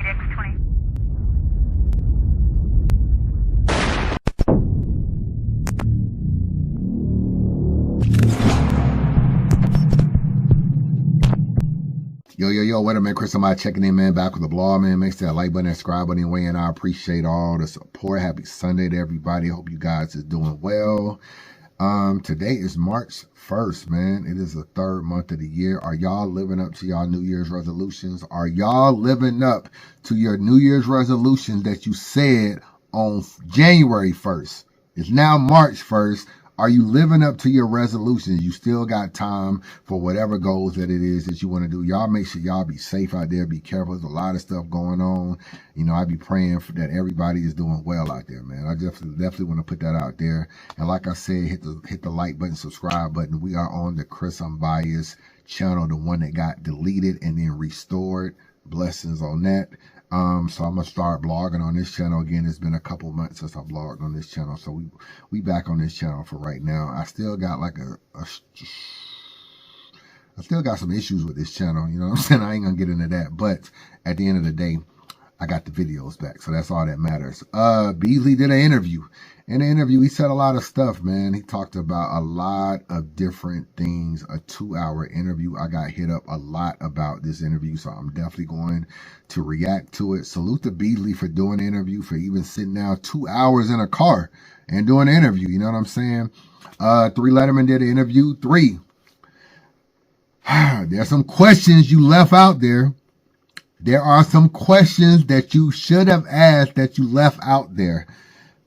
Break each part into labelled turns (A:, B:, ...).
A: Yo, what up, man? Chris, somebody checking in, man. Back with the blog, man. Make sure that like button and subscribe button anyway, and I appreciate all the support. Happy Sunday to everybody. Hope you guys is doing well. Today is March 1st, man. It is the third month of the year. Are y'all living up to y'all New Year's resolutions? Are y'all living up to your New Year's resolutions that you said on January 1st? It's now March 1st. Are you living up to your resolutions? You still got time for whatever goals that it is that you want to do. Y'all make sure y'all be safe out there. Be careful. There's a lot of stuff going on. You know, I be praying for that everybody is doing well out there, man. I definitely want to put that out there. And like I said, hit the like button, subscribe button. We are on the Chris Unbias channel, the one that got deleted and then restored. Blessings on that. So I'm gonna start blogging on this channel again. It's been a couple months since I blogged on this channel, so we back on this channel for right now. I still got like I still got some issues with this channel. You know what I'm saying? I ain't gonna get into that, but at the end of the day, I got the videos back, so that's all that matters. Beasley did an interview. In the interview, he said a lot of stuff, man. He talked about a lot of different things. A 2-hour interview. I got hit up a lot about this interview, so I'm definitely going to react to it. Salute to Beasley for doing the interview, for even sitting down 2 hours in a car and doing the interview. You know what I'm saying? 3 Letterman did an interview. 3. There's some questions you left out there. There are some questions that you should have asked that you left out there.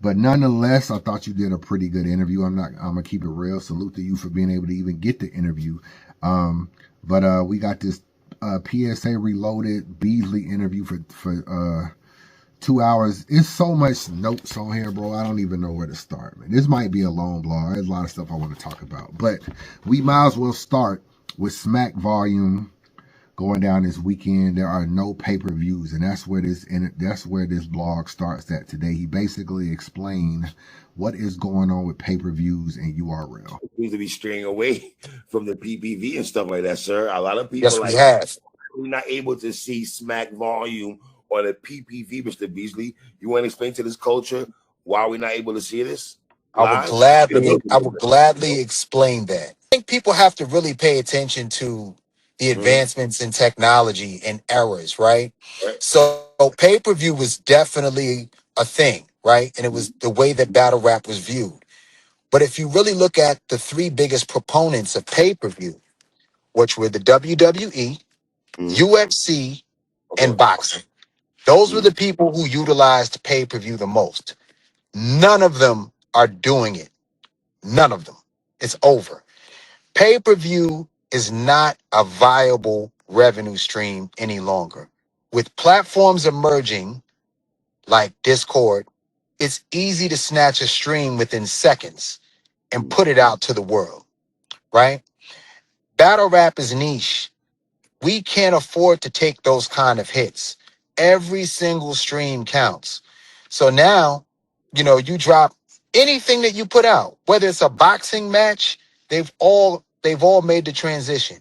A: But nonetheless, I thought you did a pretty good interview. I'm gonna keep it real. Salute to you for being able to even get the interview. But we got this PSA Reloaded Beasley interview for 2 hours. It's so much notes on here, bro. I don't even know where to start, man. This might be a long blog. There's a lot of stuff I want to talk about. But we might as well start with Smack Volume going down this weekend. There are no pay-per-views, and that's where this blog starts at today. He basically explained what is going on with pay-per-views and URL.
B: Seems to be straying away from the PPV and stuff like that, sir. A lot of people we're not able to see Smack Volume on a PPV, Mr. Beasley. You want to explain to this culture why we're not able to see this?
C: I would gladly explain that. I think people have to really pay attention to the advancements in technology and errors, right? So pay-per-view was definitely a thing, right? And it was the way that battle rap was viewed. But if you really look at the 3 biggest proponents of pay-per-view, which were the WWE, UFC, and boxing, those were the people who utilized pay-per-view the most. None of them are doing it. None of them. It's over. Pay-per-view is not a viable revenue stream any longer. With platforms emerging like Discord, it's easy to snatch a stream within seconds and put it out to the world, right? Battle rap is niche. We can't afford to take those kind of hits. Every single stream counts. So now, you drop anything that you put out, whether it's a boxing match, they've all made the transition.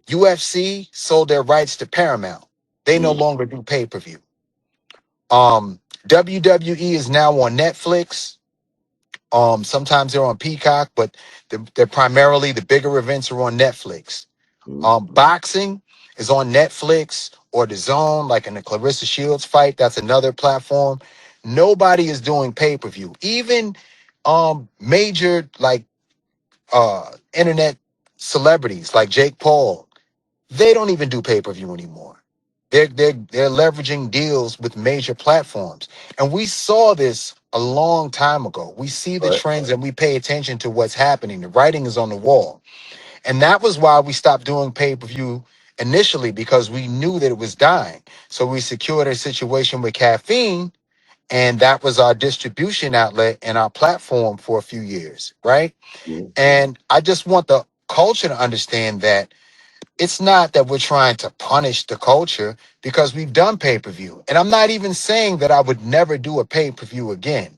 C: UFC sold their rights to Paramount. They no longer do pay-per-view. WWE is now on Netflix. Sometimes they're on Peacock, but they're primarily, the bigger events are on Netflix. Boxing is on Netflix or the Zone, like in the Clarissa Shields fight. That's another platform. Nobody is doing pay-per-view. Even major internet celebrities like Jake Paul, they don't even do pay-per-view anymore. They're leveraging deals with major platforms. And we saw this a long time ago. We see the trends and we pay attention to what's happening. The writing is on the wall. And that was why we stopped doing pay-per-view initially, because we knew that it was dying. So we secured a situation with Caffeine, and that was our distribution outlet and our platform for a few years, right? And I just want the culture to understand that it's not that we're trying to punish the culture, because we've done pay-per-view. And I'm not even saying that I would never do a pay-per-view again.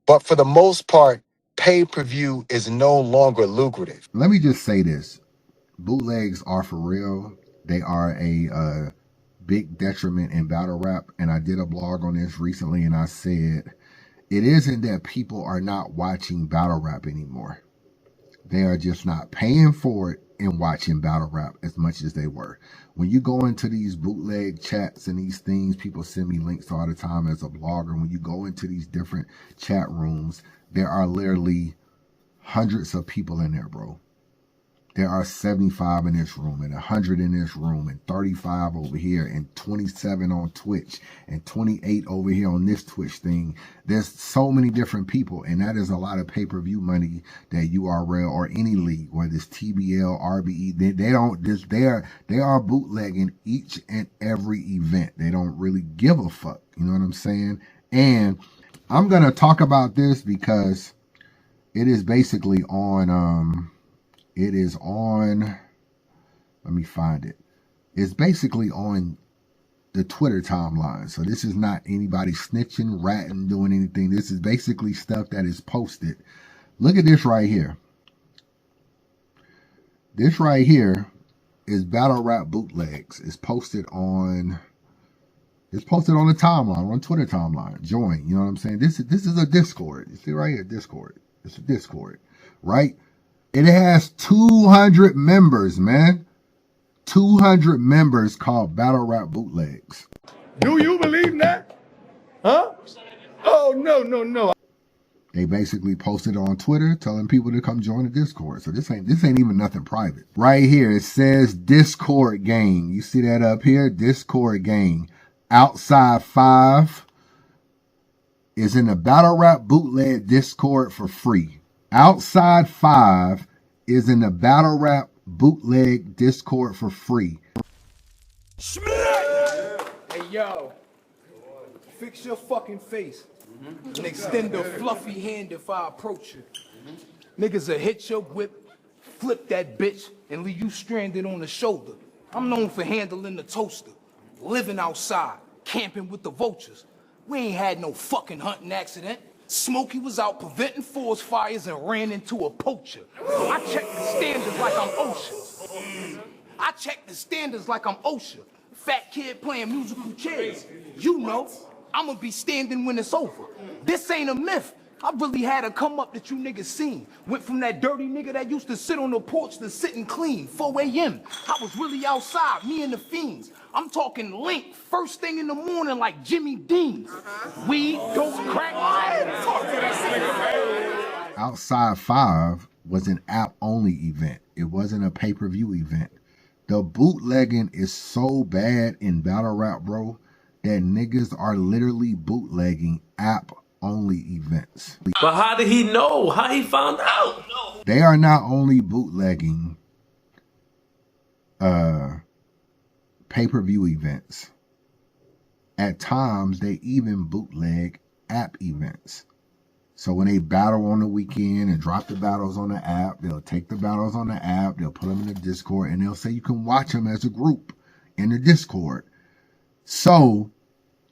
C: But for the most part, pay-per-view is no longer lucrative.
A: Let me just say this. Bootlegs are for real. They are a big detriment in battle rap, and I did a blog on this recently, and I said, it isn't that people are not watching battle rap anymore. They are just not paying for it and watching battle rap as much as they were. When you go into these bootleg chats and these things, people send me links all the time as a blogger. When you go into these different chat rooms, there are literally hundreds of people in there, bro. There are 75 in this room and 100 in this room and 35 over here and 27 on Twitch and 28 over here on this Twitch thing. There's so many different people, and that is a lot of pay-per-view money that URL or any league, whether it's TBL, RBE, they are bootlegging each and every event. They don't really give a fuck. You know what I'm saying? And I'm going to talk about this because it is basically on, it is on, let me find it. It's basically on the Twitter timeline. So this is not anybody snitching, ratting, doing anything. This is basically stuff that is posted. Look at this right here. This right here is battle rap bootlegs. It's posted on the timeline, on Twitter timeline. Join, you know what I'm saying? This is a Discord. You see right here, Discord. It's a Discord, right? It has 200 members, man. 200 members called Battle Rap Bootlegs.
D: Do you believe that? Huh? Oh, no.
A: They basically posted on Twitter telling people to come join the Discord. So this ain't even nothing private. Right here, it says Discord gang. You see that up here? Discord gang. Outside 5 is in the Battle Rap Bootleg Discord for free. Outside 5 is in the Battle Rap Bootleg Discord for free.
D: Hey, yo. Fix your fucking face and extend a fluffy hand if I approach you. Niggas will hit your whip, flip that bitch, and leave you stranded on the shoulder. I'm known for handling the toaster, living outside, camping with the vultures. We ain't had no fucking hunting accident. Smokey was out preventing forest fires and ran into a poacher. I check the standards like I'm OSHA. Fat kid playing musical chairs. You know, I'ma be standing when it's over. This ain't a myth. I really had a come up that you niggas seen. Went from that dirty nigga that used to sit on the porch to sitting clean. 4 a.m. I was really outside, me and the fiends. I'm talking link, first thing in the morning like Jimmy Dean's. Weed, dope, crack.
A: Outside 5 was an app-only event. It wasn't a pay-per-view event. The bootlegging is so bad in battle rap, bro, that niggas are literally bootlegging app-only events.
E: But how did he know? How he found out?
A: They are not only bootlegging pay-per-view events. At times, they even bootleg app events. So when they battle on the weekend and drop the battles on the app, they'll take the battles on the app, they'll put them in the Discord, and they'll say you can watch them as a group in the Discord. So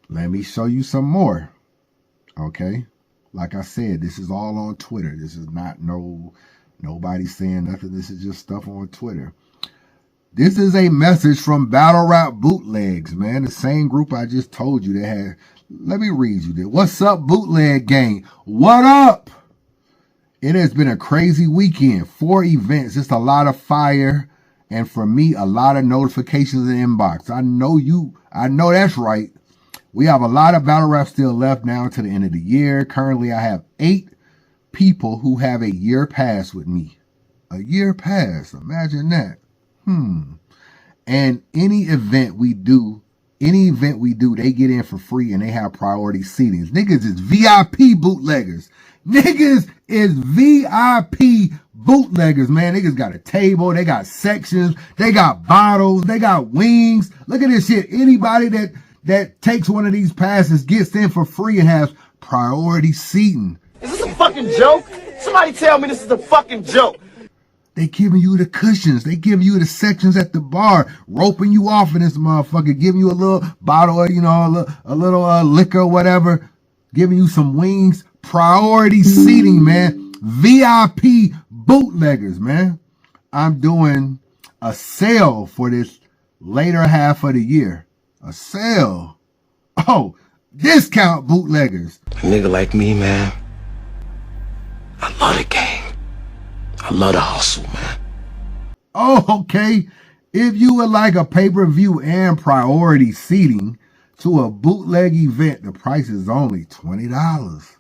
A: let me show you some more. Okay? Like I said, this is all on Twitter. This is not nobody saying nothing. This is just stuff on Twitter. This is a message from Battle Rap Bootlegs, man. The same group I just told you that had. Let me read you this. What's up, Bootleg Gang? What up? It has been a crazy weekend. 4 events. It's a lot of fire. And for me, a lot of notifications in the inbox. I know that's right. We have a lot of battle rap still left now to the end of the year. Currently, I have 8 people who have a year pass with me. A year pass. Imagine that. And any event we do, they get in for free and they have priority seatings. Niggas is VIP bootleggers. Niggas is VIP bootleggers, man. Niggas got a table, they got sections, they got bottles, they got wings. Look at this shit. Anybody that takes one of these passes gets in for free and has priority seating.
F: Is this a fucking joke? Somebody tell me this is a fucking joke.
A: They giving you the cushions. They giving you the sections at the bar, roping you off in this motherfucker, giving you a little bottle of, a little liquor or whatever, giving you some wings. Priority seating, man. VIP bootleggers, man. I'm doing a sale for this later half of the year. A sale. Oh, discount bootleggers.
G: A nigga like me, man, I love the game. I love the hustle, man.
A: Oh, okay. If you would like a pay-per-view and priority seating to a bootleg event, the price is only $20.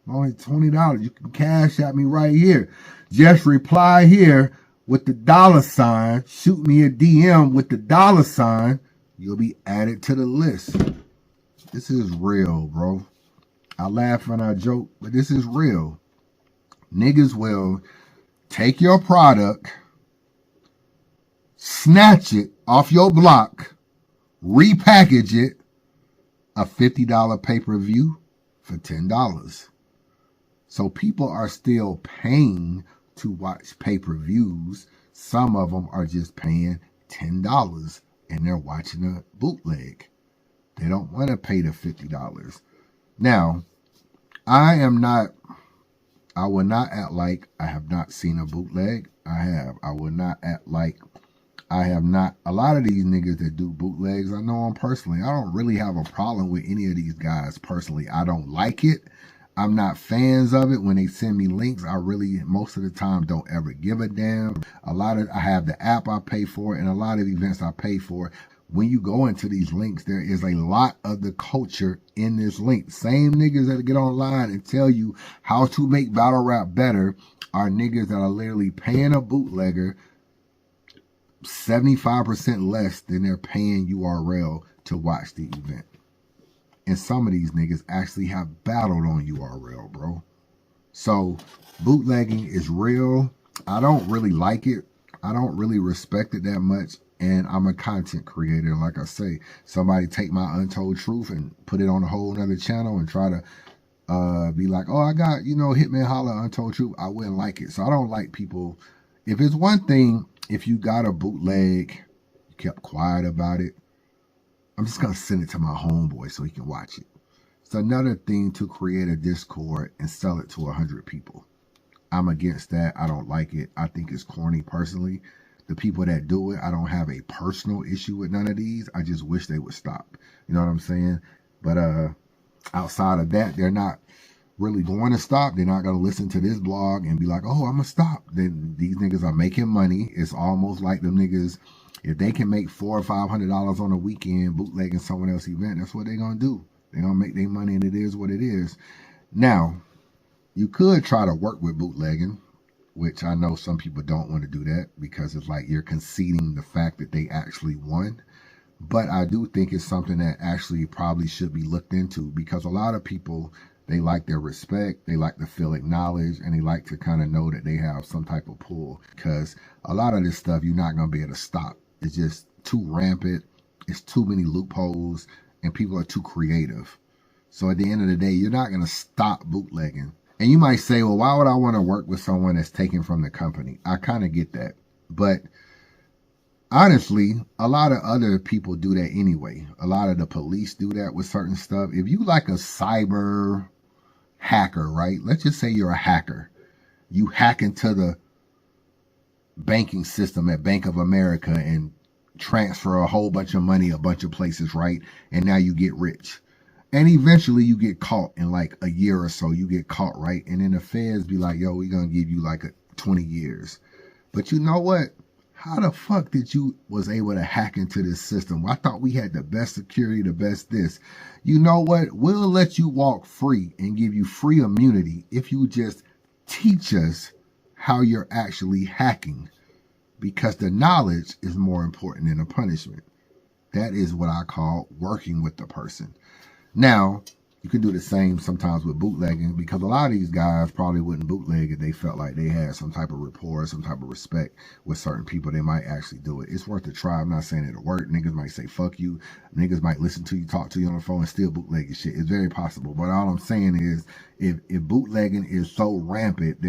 A: Only $20. You can cash at me right here. Just reply here with the $. Shoot me a DM with the $. You'll be added to the list. This is real, bro. I laugh and I joke, but this is real. Niggas will take your product, snatch it off your block, repackage it, a $50 pay-per-view for $10. So people are still paying to watch pay-per-views. Some of them are just paying $10 and they're watching a bootleg. They don't want to pay the $50. Now, I will not act like I have not seen a bootleg. I have. I will not act like I have not. A lot of these niggas that do bootlegs, I know them personally. I don't really have a problem with any of these guys personally. I don't like it. I'm not fans of it. When they send me links, I really, most of the time, don't ever give a damn. I have the app I pay for, and a lot of events I pay for. When you go into these links, there is a lot of the culture in this link. Same niggas that get online and tell you how to make battle rap better are niggas that are literally paying a bootlegger 75% less than they're paying URL to watch the event. And some of these niggas actually have battled on URL, bro. So bootlegging is real. I don't really like it. I don't really respect it that much. And I'm a content creator. And like I say, somebody take my untold truth and put it on a whole nother channel and try to be like, oh, I got, Hitman Holla Untold Truth. I wouldn't like it. So I don't like people. If it's one thing, if you got a bootleg, you kept quiet about it, I'm just going to send it to my homeboy so he can watch it. It's another thing to create a Discord and sell it to 100 people. I'm against that. I don't like it. I think it's corny personally. The people that do it, I don't have a personal issue with none of these. I just wish they would stop. You know what I'm saying? But outside of that, they're not really going to stop. They're not going to listen to this blog and be like, oh, I'm going to stop. Then these niggas are making money. It's almost like them niggas, if they can make $400 or $500 on a weekend bootlegging someone else's event, that's what they're going to do. They're going to make their money, and it is what it is. Now, you could try to work with bootlegging, which I know some people don't want to do that because it's like you're conceding the fact that they actually won. But I do think it's something that actually probably should be looked into, because a lot of people, they like their respect, they like to feel acknowledged, and they like to kind of know that they have some type of pull, because a lot of this stuff you're not going to be able to stop. It's just too rampant. It's too many loopholes, and people are too creative. So at the end of the day, you're not going to stop bootlegging. And you might say, well, why would I want to work with someone that's taken from the company? I kind of get that. But honestly, a lot of other people do that anyway. A lot of the police do that with certain stuff. If you like a cyber hacker, right? Let's just say you're a hacker. You hack into the banking system at Bank of America and transfer a whole bunch of money a bunch of places, right? And now you get rich. And eventually you get caught in like a year or so. You get caught, right? And then the feds be like, yo, we're going to give you like 20 years. But you know what? How the fuck did you was able to hack into this system? I thought we had the best security, the best this. You know what? We'll let you walk free and give you free immunity if you just teach us how you're actually hacking. Because the knowledge is more important than the punishment. That is what I call working with the person. Now, you can do the same sometimes with bootlegging, because a lot of these guys probably wouldn't bootleg if they felt like they had some type of rapport, some type of respect with certain people. They might actually do it. It's worth a try. I'm not saying it'll work. Niggas might say, fuck you. Niggas might listen to you, talk to you on the phone, and still bootleg your shit. It's very possible. But all I'm saying is, if bootlegging is so rampant,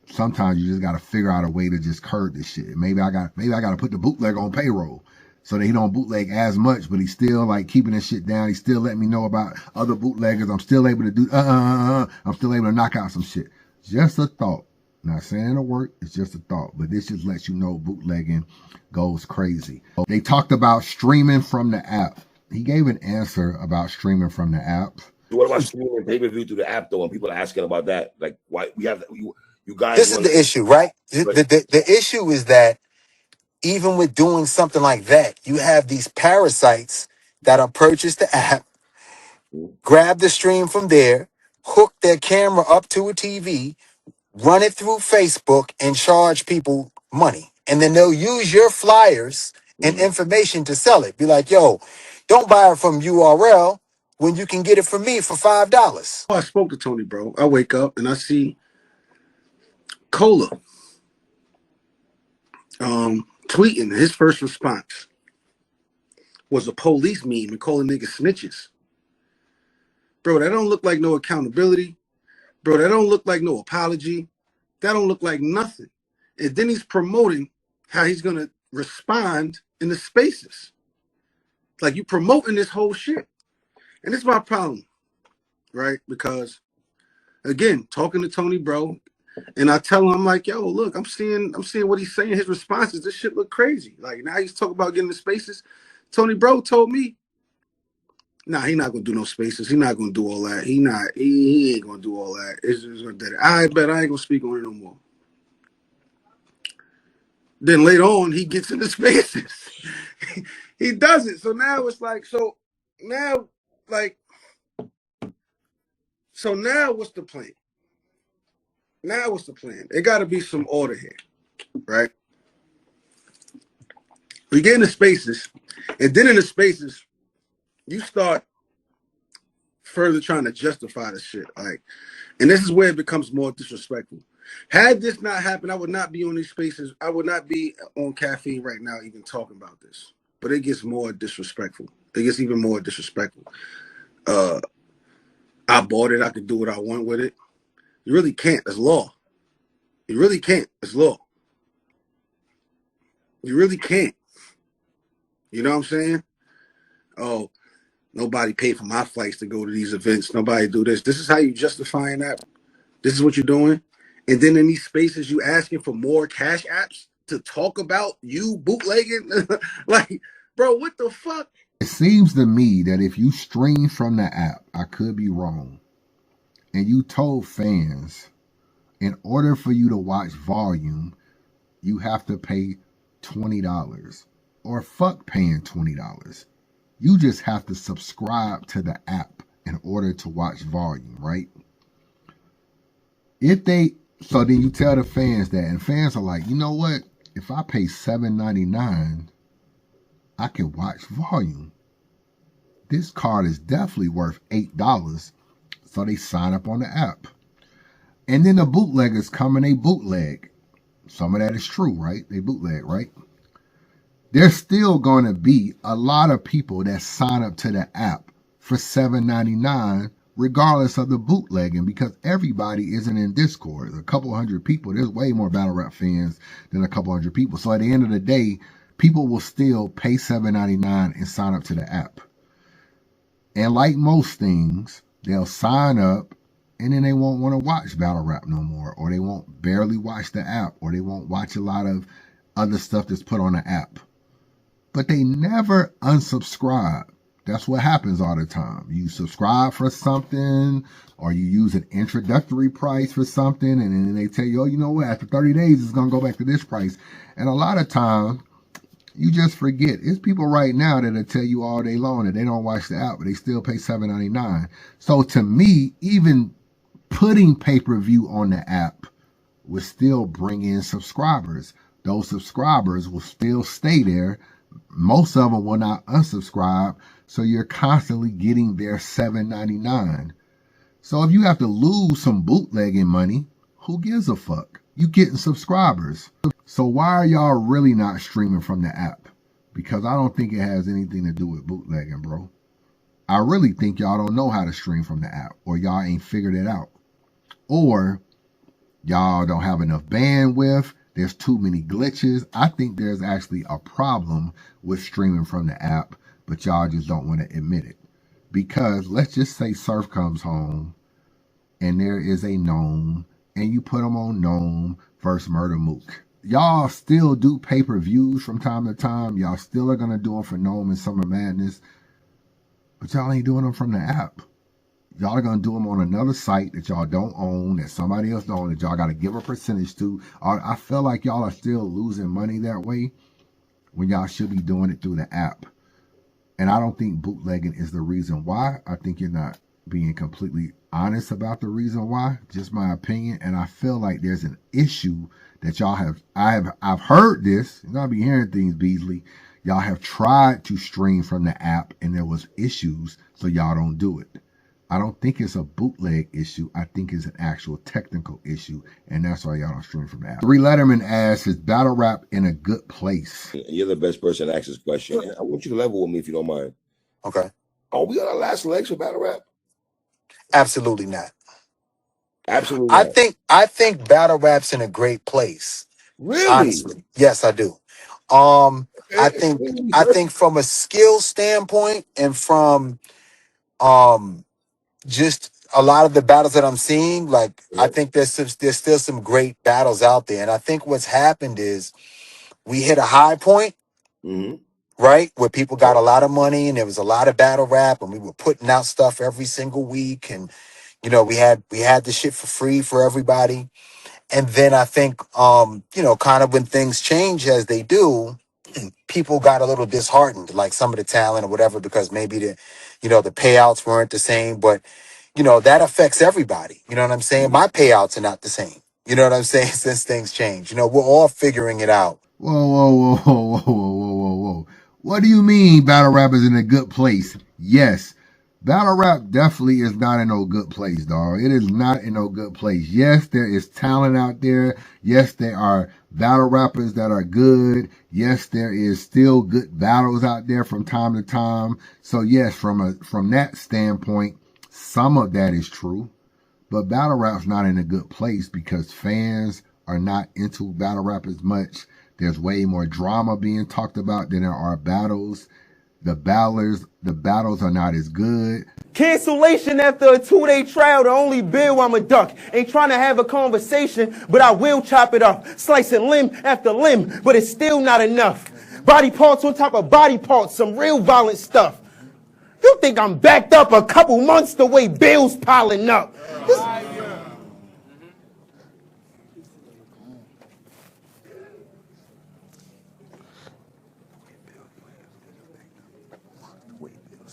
A: sometimes you just got to figure out a way to just curb this shit. Maybe I got to put the bootlegger on payroll, so that he don't bootleg as much, but he's still like keeping this shit down. He's still letting me know about other bootleggers. I'm still able to do, I'm still able to knock out some shit. Just a thought. Not saying it'll work. It's just a thought. But this just lets you know bootlegging goes crazy. They talked about streaming from the app. he gave an answer about streaming from the app.
B: What about streaming pay-per-view through the app, though? When people are asking about that, like, why we have you guys?
C: This is the issue, right? The issue is that even with doing something like that, you have these parasites that'll purchase the app, grab the stream from there, hook their camera up to a TV, run it through Facebook, and charge people money. And then they'll use your flyers and information to sell it. Be like, yo, don't buy it from URL when you can get it from me for $5.
H: I spoke to Tony, bro. I wake up and I see Cola tweeting. His first response was a police meme and calling niggas snitches. Bro, that don't look like no accountability. Bro, that don't look like no apology. That don't look like nothing. And then he's promoting how he's going to respond in the spaces. Like, you promoting this whole shit. And it's my problem, right? Because, again, talking to Tony, bro, and I tell him, I'm like, yo, look, I'm seeing what he's saying. His responses, this shit look crazy. Like, now he's talking about getting the spaces. Tony, bro, told me, nah, he not gonna do no spaces. He not gonna do all that. He ain't gonna do all that. It's gonna do that. I bet I ain't gonna speak on it no more. Then later on, he gets into spaces. He does it. So now it's like, so now what's the plan? Now what's the plan? There got to be some order here, right? We get into spaces, and then in the spaces, you start further trying to justify the shit. Like, and this is where it becomes more disrespectful. Had this not happened, I would not be on these spaces. I would not be on caffeine right now even talking about this. But it gets more disrespectful. It gets even more disrespectful. I bought it. I could do what I want with it. You really can't. It's law. You really can't. It's law. You really can't. You know what I'm saying? Oh, nobody paid for my flights to go to these events. Nobody do this. This is how you justifying that. This is what you're doing. And then in these spaces, you asking for more cash apps to talk about you bootlegging. Like, bro, what the fuck?
A: It seems to me that if you stream from the app, I could be wrong, and you told fans, in order for you to watch volume, you have to pay $20, or fuck paying $20. You just have to subscribe to the app in order to watch volume, right? So then you tell the fans that, and fans are like, you know what? If I pay $7.99, I can watch volume. This card is definitely worth $8. So they sign up on the app. And then the bootleggers come and they bootleg. Some of that is true, right? They bootleg, right? There's still going to be a lot of people that sign up to the app for $7.99, regardless of the bootlegging, because everybody isn't in Discord. A couple hundred people. There's way more battle rap fans than a couple hundred people. So at the end of the day, people will still pay $7.99 and sign up to the app. And like most things, they'll sign up and then they won't want to watch battle rap no more, or they won't barely watch the app, or they won't watch a lot of other stuff that's put on the app. But they never unsubscribe. That's what happens all the time. You subscribe for something, or you use an introductory price for something, and then they tell you, oh, you know what, after 30 days, it's going to go back to this price. And a lot of times, you just forget. It's people right now that'll tell you all day long that they don't watch the app, but they still pay $7.99. So to me, even putting pay-per-view on the app will still bring in subscribers. Those subscribers will still stay there. Most of them will not unsubscribe. So you're constantly getting their $7.99. So if you have to lose some bootlegging money, who gives a fuck? You getting subscribers. So why are y'all really not streaming from the app? Because I don't think it has anything to do with bootlegging, bro. I really think y'all don't know how to stream from the app, or y'all ain't figured it out. Or y'all don't have enough bandwidth. There's too many glitches. I think there's actually a problem with streaming from the app, but y'all just don't want to admit it. Because let's just say Surf comes home and there is a gnome, and you put them on Gnome versus Murder Mook. Y'all still do pay-per-views from time to time. Y'all still are going to do them for Gnome and Summer Madness. But y'all ain't doing them from the app. Y'all are going to do them on another site that y'all don't own, that somebody else don't own, that y'all got to give a percentage to. I feel like y'all are still losing money that way when y'all should be doing it through the app. And I don't think bootlegging is the reason why. I think you're not being completely honest about the reason why. Just my opinion. And I feel like there's an issue that y'all have. I've heard this. And I'll be hearing things, Beasley. Y'all have tried to stream from the app and there was issues, so y'all don't do it. I don't think it's a bootleg issue. I think it's an actual technical issue, and that's why y'all don't stream from the app. 3 Letterman asks, is battle rap in a good place?
B: You're the best person to ask this question. I want you to level with me if you don't mind.
C: Okay.
B: Are we on our last legs for battle rap?
C: Absolutely not.
B: Absolutely not.
C: I think battle rap's in a great place.
B: Really?
C: Honestly. Yes, I do. I think from a skill standpoint and from just a lot of the battles that I'm seeing, like I think there's still some great battles out there. And I think what's happened is we hit a high point, right? Where people got a lot of money and there was a lot of battle rap and we were putting out stuff every single week. And, you know, we had the shit for free for everybody. And then I think, you know, kind of when things change as they do, people got a little disheartened, like some of the talent or whatever, because maybe the payouts weren't the same. But, you know, that affects everybody. You know what I'm saying? My payouts are not the same. You know what I'm saying? Since things change, you know, we're all figuring it out.
A: Whoa, whoa, whoa, whoa, whoa, whoa, whoa, whoa. What do you mean battle rap is in a good place? Yes. Battle rap definitely is not in no good place, dog. It is not in no good place. Yes, there is talent out there. Yes, there are battle rappers that are good. Yes, there is still good battles out there from time to time. So yes, from that standpoint, some of that is true. But battle rap's not in a good place because fans are not into battle rap as much. There's way more drama being talked about than there are battles. The battles are not as good.
F: Cancellation after a 2-day trial, the only bill I'm a duck. Ain't trying to have a conversation, but I will chop it up. Slicing limb after limb, but it's still not enough. Body parts on top of body parts, some real violent stuff. You think I'm backed up a couple months the way bills piling up.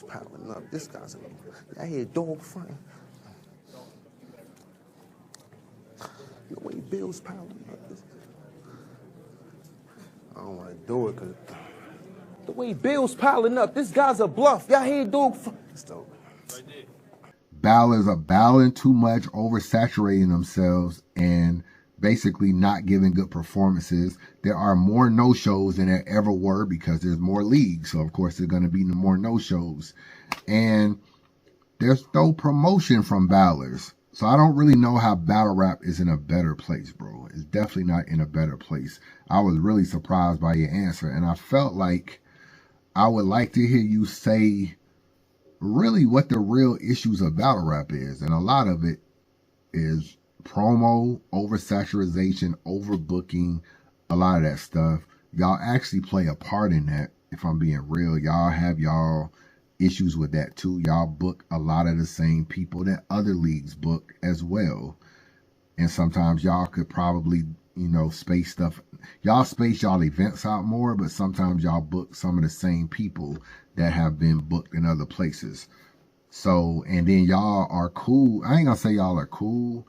F: Piling up. This guy's I hear dog front. The way bills piling up. I don't want to do it because the way bills piling up, this guy's a bluff. Y'all hear dog front.
A: Ballers are battling too much, oversaturating themselves, and basically not giving good performances. There are more no-shows than there ever were because there's more leagues. So, of course, there's going to be more no-shows. And there's no promotion from ballers. So I don't really know how battle rap is in a better place, bro. It's definitely not in a better place. I was really surprised by your answer. And I felt like I would like to hear you say really what the real issues of battle rap is. And a lot of it is promo, oversaturation, overbooking, a lot of that stuff. Y'all actually play a part in that, if I'm being real. Y'all have issues with that too. Y'all book a lot of the same people that other leagues book as well. And sometimes y'all could probably, space stuff. Y'all space y'all events out more, but sometimes y'all book some of the same people that have been booked in other places. So, and then y'all are cool. I ain't gonna say y'all are cool.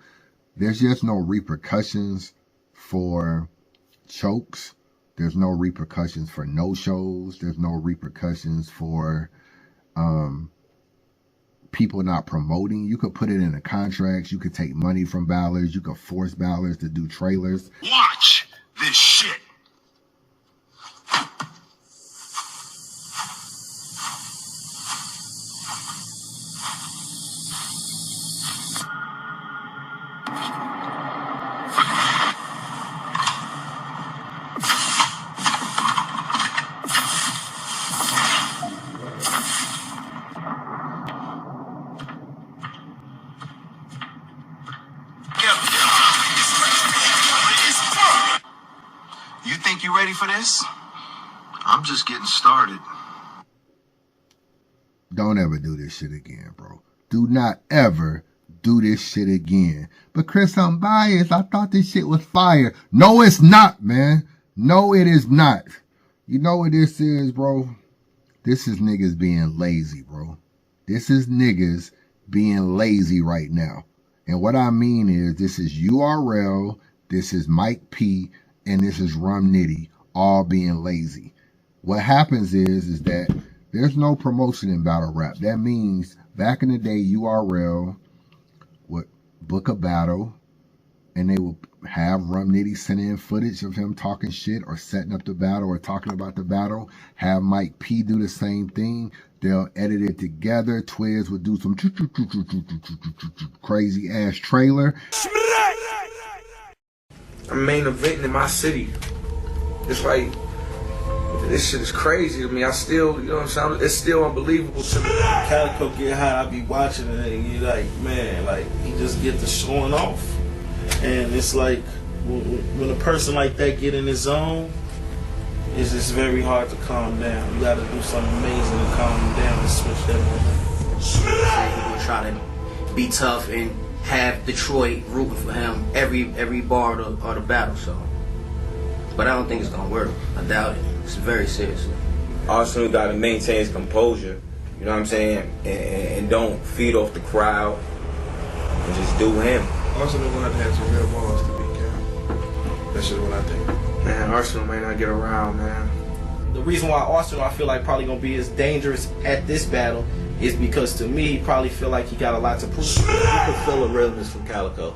A: There's just no repercussions for chokes. There's no repercussions for no-shows. There's no repercussions for people not promoting. You could put it in the contracts. You could take money from ballers. You could force ballers to do trailers.
I: Watch this shit. You think you ready for this? I'm just getting started.
A: don't ever do this shit again, bro. Do not ever do this shit again. But Chris, Unbias, I thought this shit was fire. No, it's not, man. No, it is not. You know what this is, bro? This is niggas being lazy, bro. This is niggas being lazy right now. And what I mean is, this is URL, this is Mike P, and this is Rum Nitty, all being lazy. What happens is that there's no promotion in battle rap. That means back in the day, URL would book a battle, and they would have Rum Nitty send in footage of him talking shit or setting up the battle or talking about the battle. Have Mike P do the same thing. They'll edit it together. Twiz would do some crazy ass trailer.
J: I'm main eventing in my city. It's like, this shit is crazy to me. I still, you know what I'm saying? It's still unbelievable to me.
K: Calico get high, I be watching it and you like, man, like he just get to showing off. And it's like, when a person like that get in his zone, it's just very hard to calm down. You gotta do something amazing to calm him down and switch that moment.
L: People try to be tough and have Detroit rooting for him every bar of the battle, so. But I don't think it's gonna work. I doubt it. It's very serious.
M: Arsenal got to maintain his composure, you know what I'm saying, and don't feed off the crowd, and just do him.
J: Arsenal gonna have to have some real balls to beat Cam. That's just what I think. Man, Arsenal may not get around, man.
K: The reason why Arsenal I feel like probably gonna be as dangerous at this battle is because to me he probably feel like he got a lot to prove.
N: You can feel a realness from Calico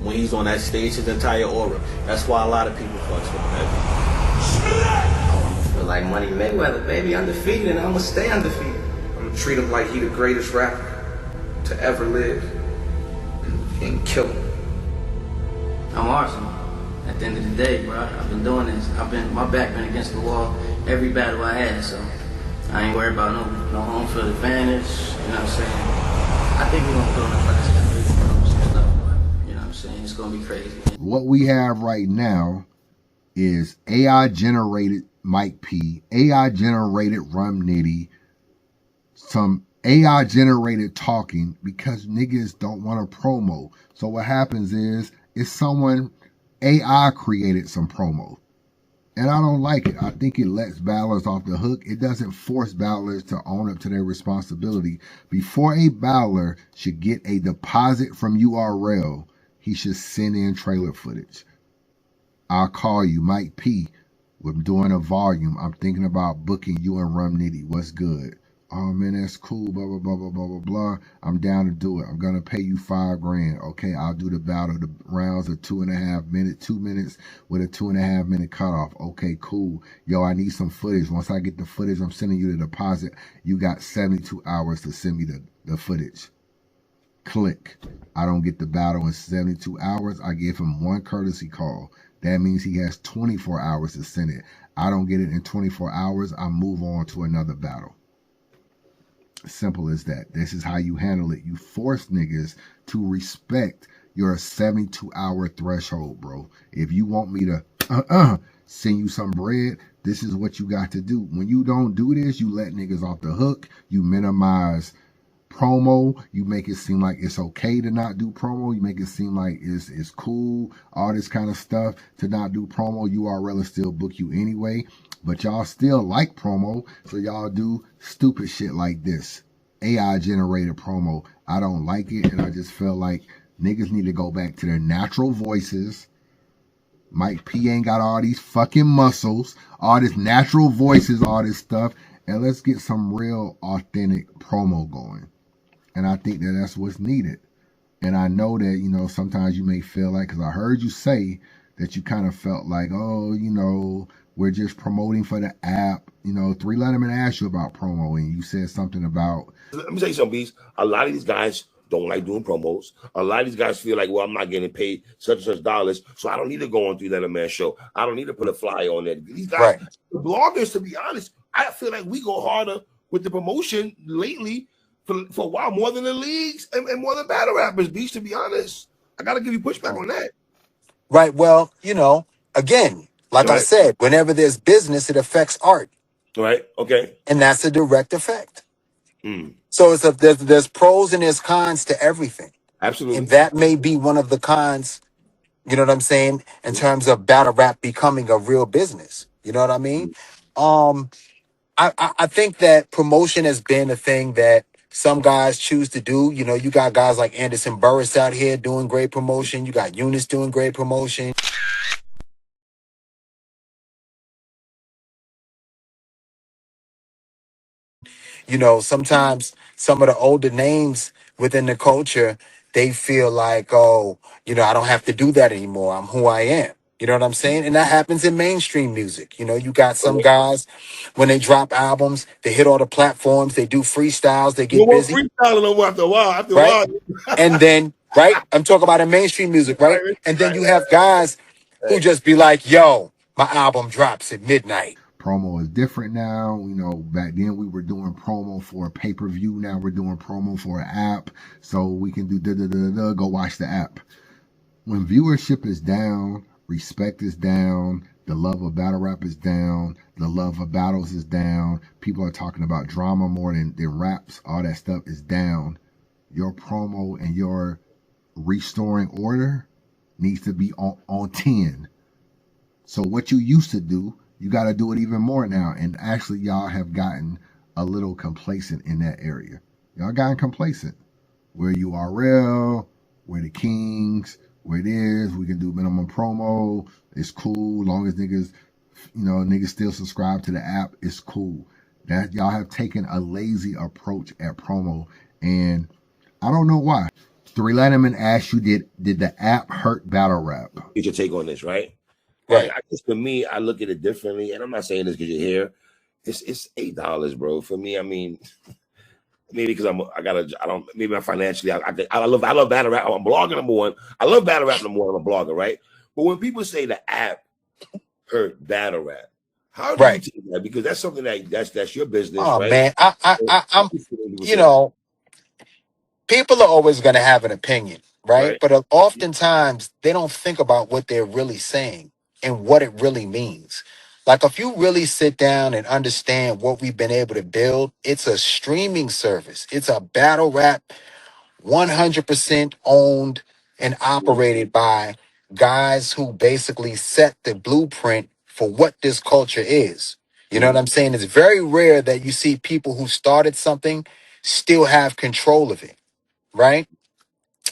N: when he's on that stage, his entire aura. That's why a lot of people fucks with him.
L: I feel like Money Mayweather, baby, undefeated, and I'm gonna stay undefeated.
J: I'm gonna treat him like he the greatest rapper to ever live and kill him.
L: I'm Arsenal. At the end of the day, bro, I've been doing this. My back been against the wall every battle I had, so I ain't worried about no home field advantage. You know what I'm saying? I think we're gonna go in the class stuff, but you know what I'm saying? It's gonna be crazy.
A: What we have right now is AI generated Mike P, AI generated Rum Nitty, some AI generated talking because niggas don't want a promo. So what happens is someone AI created some promo. And I don't like it. I think it lets battlers off the hook. It doesn't force battlers to own up to their responsibility. Before a battler should get a deposit from URL, he should send in trailer footage. I'll call you, Mike P. We're doing a volume. I'm thinking about booking you and Rum Nitty. What's good? Oh man, that's cool, blah, blah, blah, blah, blah, blah, blah. I'm down to do it. I'm going to pay you $5,000. Okay, I'll do the battle. The rounds are 2.5 minutes, 2 minutes with a 2.5 minute cutoff. Okay, cool. Yo, I need some footage. Once I get the footage, I'm sending you the deposit. You got 72 hours to send me the footage. Click. I don't get the battle in 72 hours. I give him one courtesy call. That means he has 24 hours to send it. I don't get it in 24 hours. I move on to another battle. Simple as that. This is how you handle it. You force niggas to respect your 72-hour threshold, bro. If you want me to send you some bread, this is what you got to do. When you don't do this, you let niggas off the hook. You minimize promo. You make it seem like it's okay to not do promo. You make it seem like it's cool, all this kind of stuff to not do promo. URL will still book you anyway. But y'all still like promo, so y'all do stupid shit like this. AI generated promo. I don't like it, and I just feel like niggas need to go back to their natural voices. Mike P ain't got all these fucking muscles, all this natural voices, all this stuff, and let's get some real authentic promo going. And I think that that's what's needed. And I know that, you know, sometimes you may feel like, because I heard you say that you kind of felt like, oh, you know, we're just promoting for the app. You know, 3 Letterman asked you about promo, and you said something about.
B: Let me tell you something, Beast. A lot of these guys don't like doing promos. A lot of these guys feel like, well, I'm not getting paid such and such dollars, so I don't need to go on 3 Letterman show. I don't need to put a flyer on there. These guys, right. The bloggers, to be honest, I feel like we go harder with the promotion lately for a while, more than the leagues and more than battle rappers, Beast, to be honest. I got to give you pushback on that.
C: Right. Well, you know, again, like I said, whenever there's business, it affects art.
B: Right. Okay.
C: And that's a direct effect. So there's pros and there's cons to everything.
B: Absolutely.
C: And that may be one of the cons, you know what I'm saying, in terms of battle rap becoming a real business. You know what I mean? I think that promotion has been a thing that some guys choose to do. You know, you got guys like Anderson Burris out here doing great promotion. You got Eunice doing great promotion. You know, sometimes some of the older names within the culture, they feel like, oh, you know, I don't have to do that anymore. I'm who I am. You know what I'm saying? And that happens in mainstream music. You know, you got some guys, when they drop albums, they hit all the platforms, they do freestyles, they
B: You
C: get
B: don't want
C: busy,
B: freestyling no more after a while. After a
C: right?
B: while.
C: And then, right? I'm talking about in mainstream music, right? And then you have guys who just be like, yo, my album drops at midnight.
A: Promo is different now. You know, back then we were doing promo for a pay-per-view. Now we're doing promo for an app. So we can do go watch the app. When viewership is down, respect is down, the love of battle rap is down, the love of battles is down, people are talking about drama more than raps, all that stuff is down. Your promo and your restoring order needs to be on 10. So what you used to do, you got to do it even more now. And actually, y'all have gotten a little complacent in that area. Y'all gotten complacent. Where URL, where the Kings, where it is, we can do minimum promo. It's cool. Long as niggas, niggas still subscribe to the app, it's cool. That y'all have taken a lazy approach at promo. And I don't know why. Three Letterman asked you, did the app hurt battle rap?
B: Get your take on this, right?
C: Right.
B: I guess for me, I look at it differently, and I'm not saying this because you're here. It's $8, bro. For me, I mean, maybe because maybe I'm financially. I love battle rap. I'm blogging number one. I love battle rap number one. I'm a blogger, right? But when people say the app hurt battle rap, how do you take that? Because that's something that's your business,
C: Oh
B: right?
C: man, I'm, you know, people are always going to have an opinion, right? But oftentimes they don't think about what they're really saying and what it really means. Like if you really sit down and understand what we've been able to build, it's a streaming service. It's a battle rap 100% owned and operated by guys who basically set the blueprint for what this culture is. You know what I'm saying? It's very rare that you see people who started something still have control of it, right?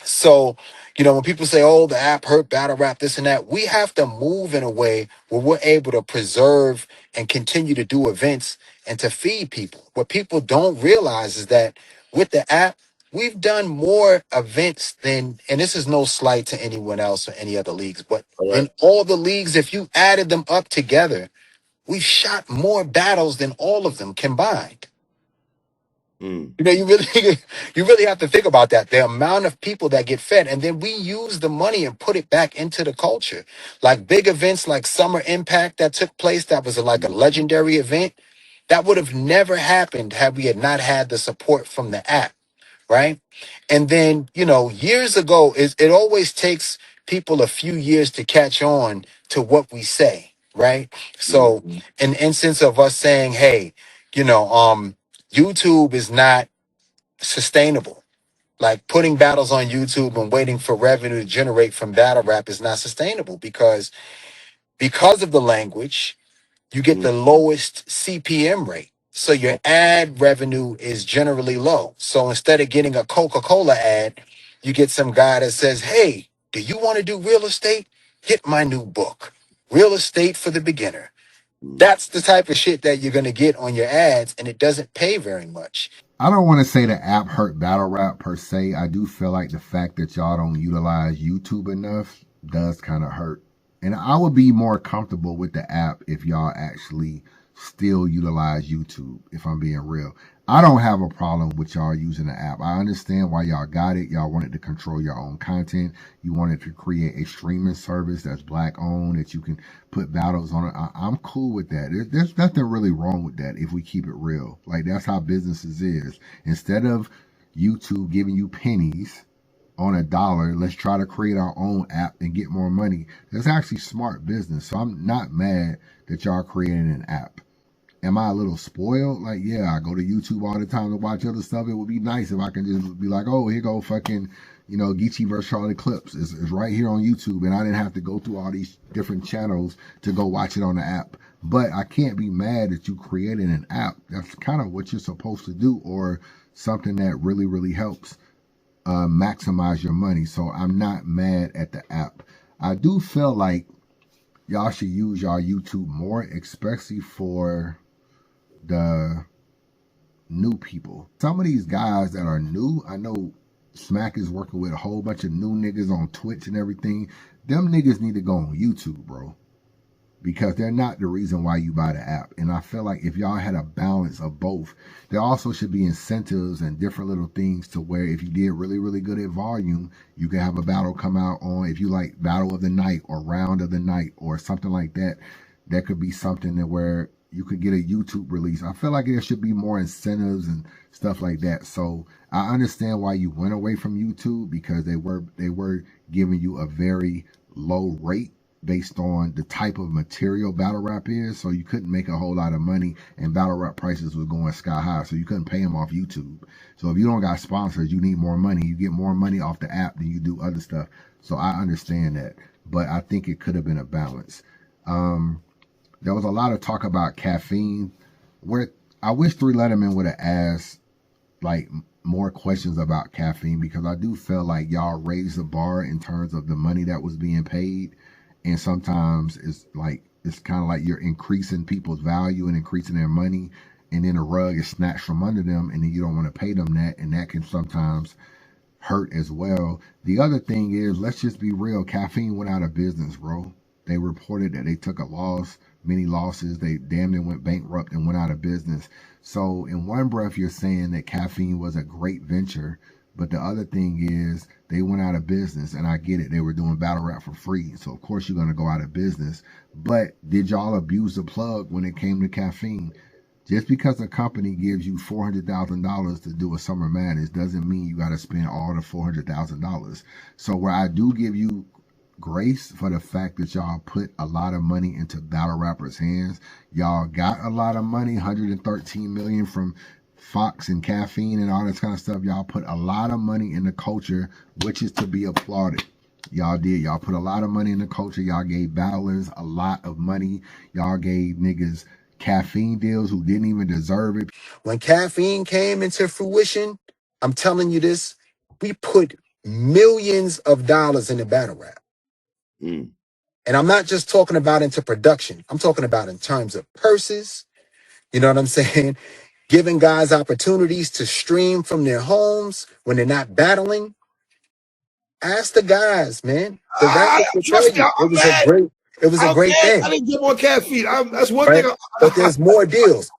C: So, you know, when people say, oh, the app hurt battle rap, this and that, we have to move in a way where we're able to preserve and continue to do events and to feed people. What people don't realize is that with the app, we've done more events than, and this is no slight to anyone else or any other leagues, but in all the leagues, if you added them up together, we've shot more battles than all of them combined. You know, you really have to think about that. The amount of people that get fed, and then we use the money and put it back into the culture. Like big events like Summer Impact that took place, that was like a legendary event. That would have never happened had we had not had the support from the app, right? And then, you know, years ago, it always takes people a few years to catch on to what we say, right? So, in the instance of us saying, hey, you know, YouTube is not sustainable. Like putting battles on YouTube and waiting for revenue to generate from battle rap is not sustainable because of the language, you get the lowest CPM rate. So your ad revenue is generally low. So instead of getting a Coca-Cola ad, you get some guy that says, hey, do you want to do real estate? Get my new book, Real Estate for the Beginner. That's the type of shit that you're going to get on your ads, and it doesn't pay very much.
A: I don't want to say the app hurt battle rap per se. I do feel like the fact that y'all don't utilize YouTube enough does kind of hurt. And I would be more comfortable with the app if y'all actually still utilize YouTube, if I'm being real. I don't have a problem with y'all using the app. I understand why y'all got it. Y'all wanted to control your own content. You wanted to create a streaming service that's black owned, that you can put battles on it. I'm cool with that. There's nothing really wrong with that if we keep it real. Like that's how businesses is. Instead of YouTube giving you pennies on $1, let's try to create our own app and get more money. That's actually smart business. So I'm not mad that y'all creating an app. Am I a little spoiled? Like, yeah, I go to YouTube all the time to watch other stuff. It would be nice if I can just be like, oh, here go fucking, Geechee vs. Charlie clips. It's right here on YouTube, and I didn't have to go through all these different channels to go watch it on the app. But I can't be mad that you created an app. That's kind of what you're supposed to do, or something that really, really helps maximize your money. So I'm not mad at the app. I do feel like y'all should use y'all YouTube more, especially for the new people. Some of these guys that are new, I know Smack is working with a whole bunch of new niggas on Twitch and everything. Them niggas need to go on YouTube, bro, because they're not the reason why you buy the app. And I feel like if y'all had a balance of both, there also should be incentives and different little things to where if you did really, really good at volume, you can have a battle come out on, if you like battle of the night or round of the night or something like that. That could be something that where you could get a YouTube release. I feel like there should be more incentives and stuff like that. So I understand why you went away from YouTube, because they were giving you a very low rate based on the type of material battle rap is. So you couldn't make a whole lot of money, and battle rap prices were going sky high. So you couldn't pay them off YouTube. So if you don't got sponsors, you need more money. You get more money off the app than you do other stuff. So I understand that, but I think it could have been a balance. There was a lot of talk about caffeine, where I wish 3 Letterman would have asked like more questions about caffeine, because I do feel like y'all raised the bar in terms of the money that was being paid. And sometimes it's kind of like you're increasing people's value and increasing their money, and then the rug is snatched from under them, and then you don't want to pay them that, and that can sometimes hurt as well. The other thing is, let's just be real, caffeine went out of business, bro. They reported that they took a loss, many losses. They damn near went bankrupt and went out of business. So in one breath, you're saying that caffeine was a great venture, but the other thing is they went out of business. And I get it. They were doing battle rap for free. So of course you're going to go out of business. But did y'all abuse the plug when it came to caffeine? Just because a company gives you $400,000 to do a Summer Madness doesn't mean you got to spend all the $400,000. So where I do give you grace for the fact that y'all put a lot of money into battle rappers' hands. Y'all got a lot of money, 113 million from Fox and caffeine and all this kind of stuff. Y'all put a lot of money in the culture, which is to be applauded. Y'all did. Y'all put a lot of money in the culture. Y'all gave battlers a lot of money. Y'all gave niggas caffeine deals who didn't even deserve it.
C: When caffeine came into fruition, I'm telling you this, we put millions of dollars into battle rap. And I'm not just talking about into production. I'm talking about in terms of purses. You know what I'm saying? Giving guys opportunities to stream from their homes when they're not battling. Ask the guys, man. The rappers will tell
B: Trust me,
C: you
B: I'm mad.
C: it was a
B: I'm
C: great
B: mad
C: thing.
B: I didn't get more caffeine. That's one
C: Right?
B: thing.
C: But there's more deals.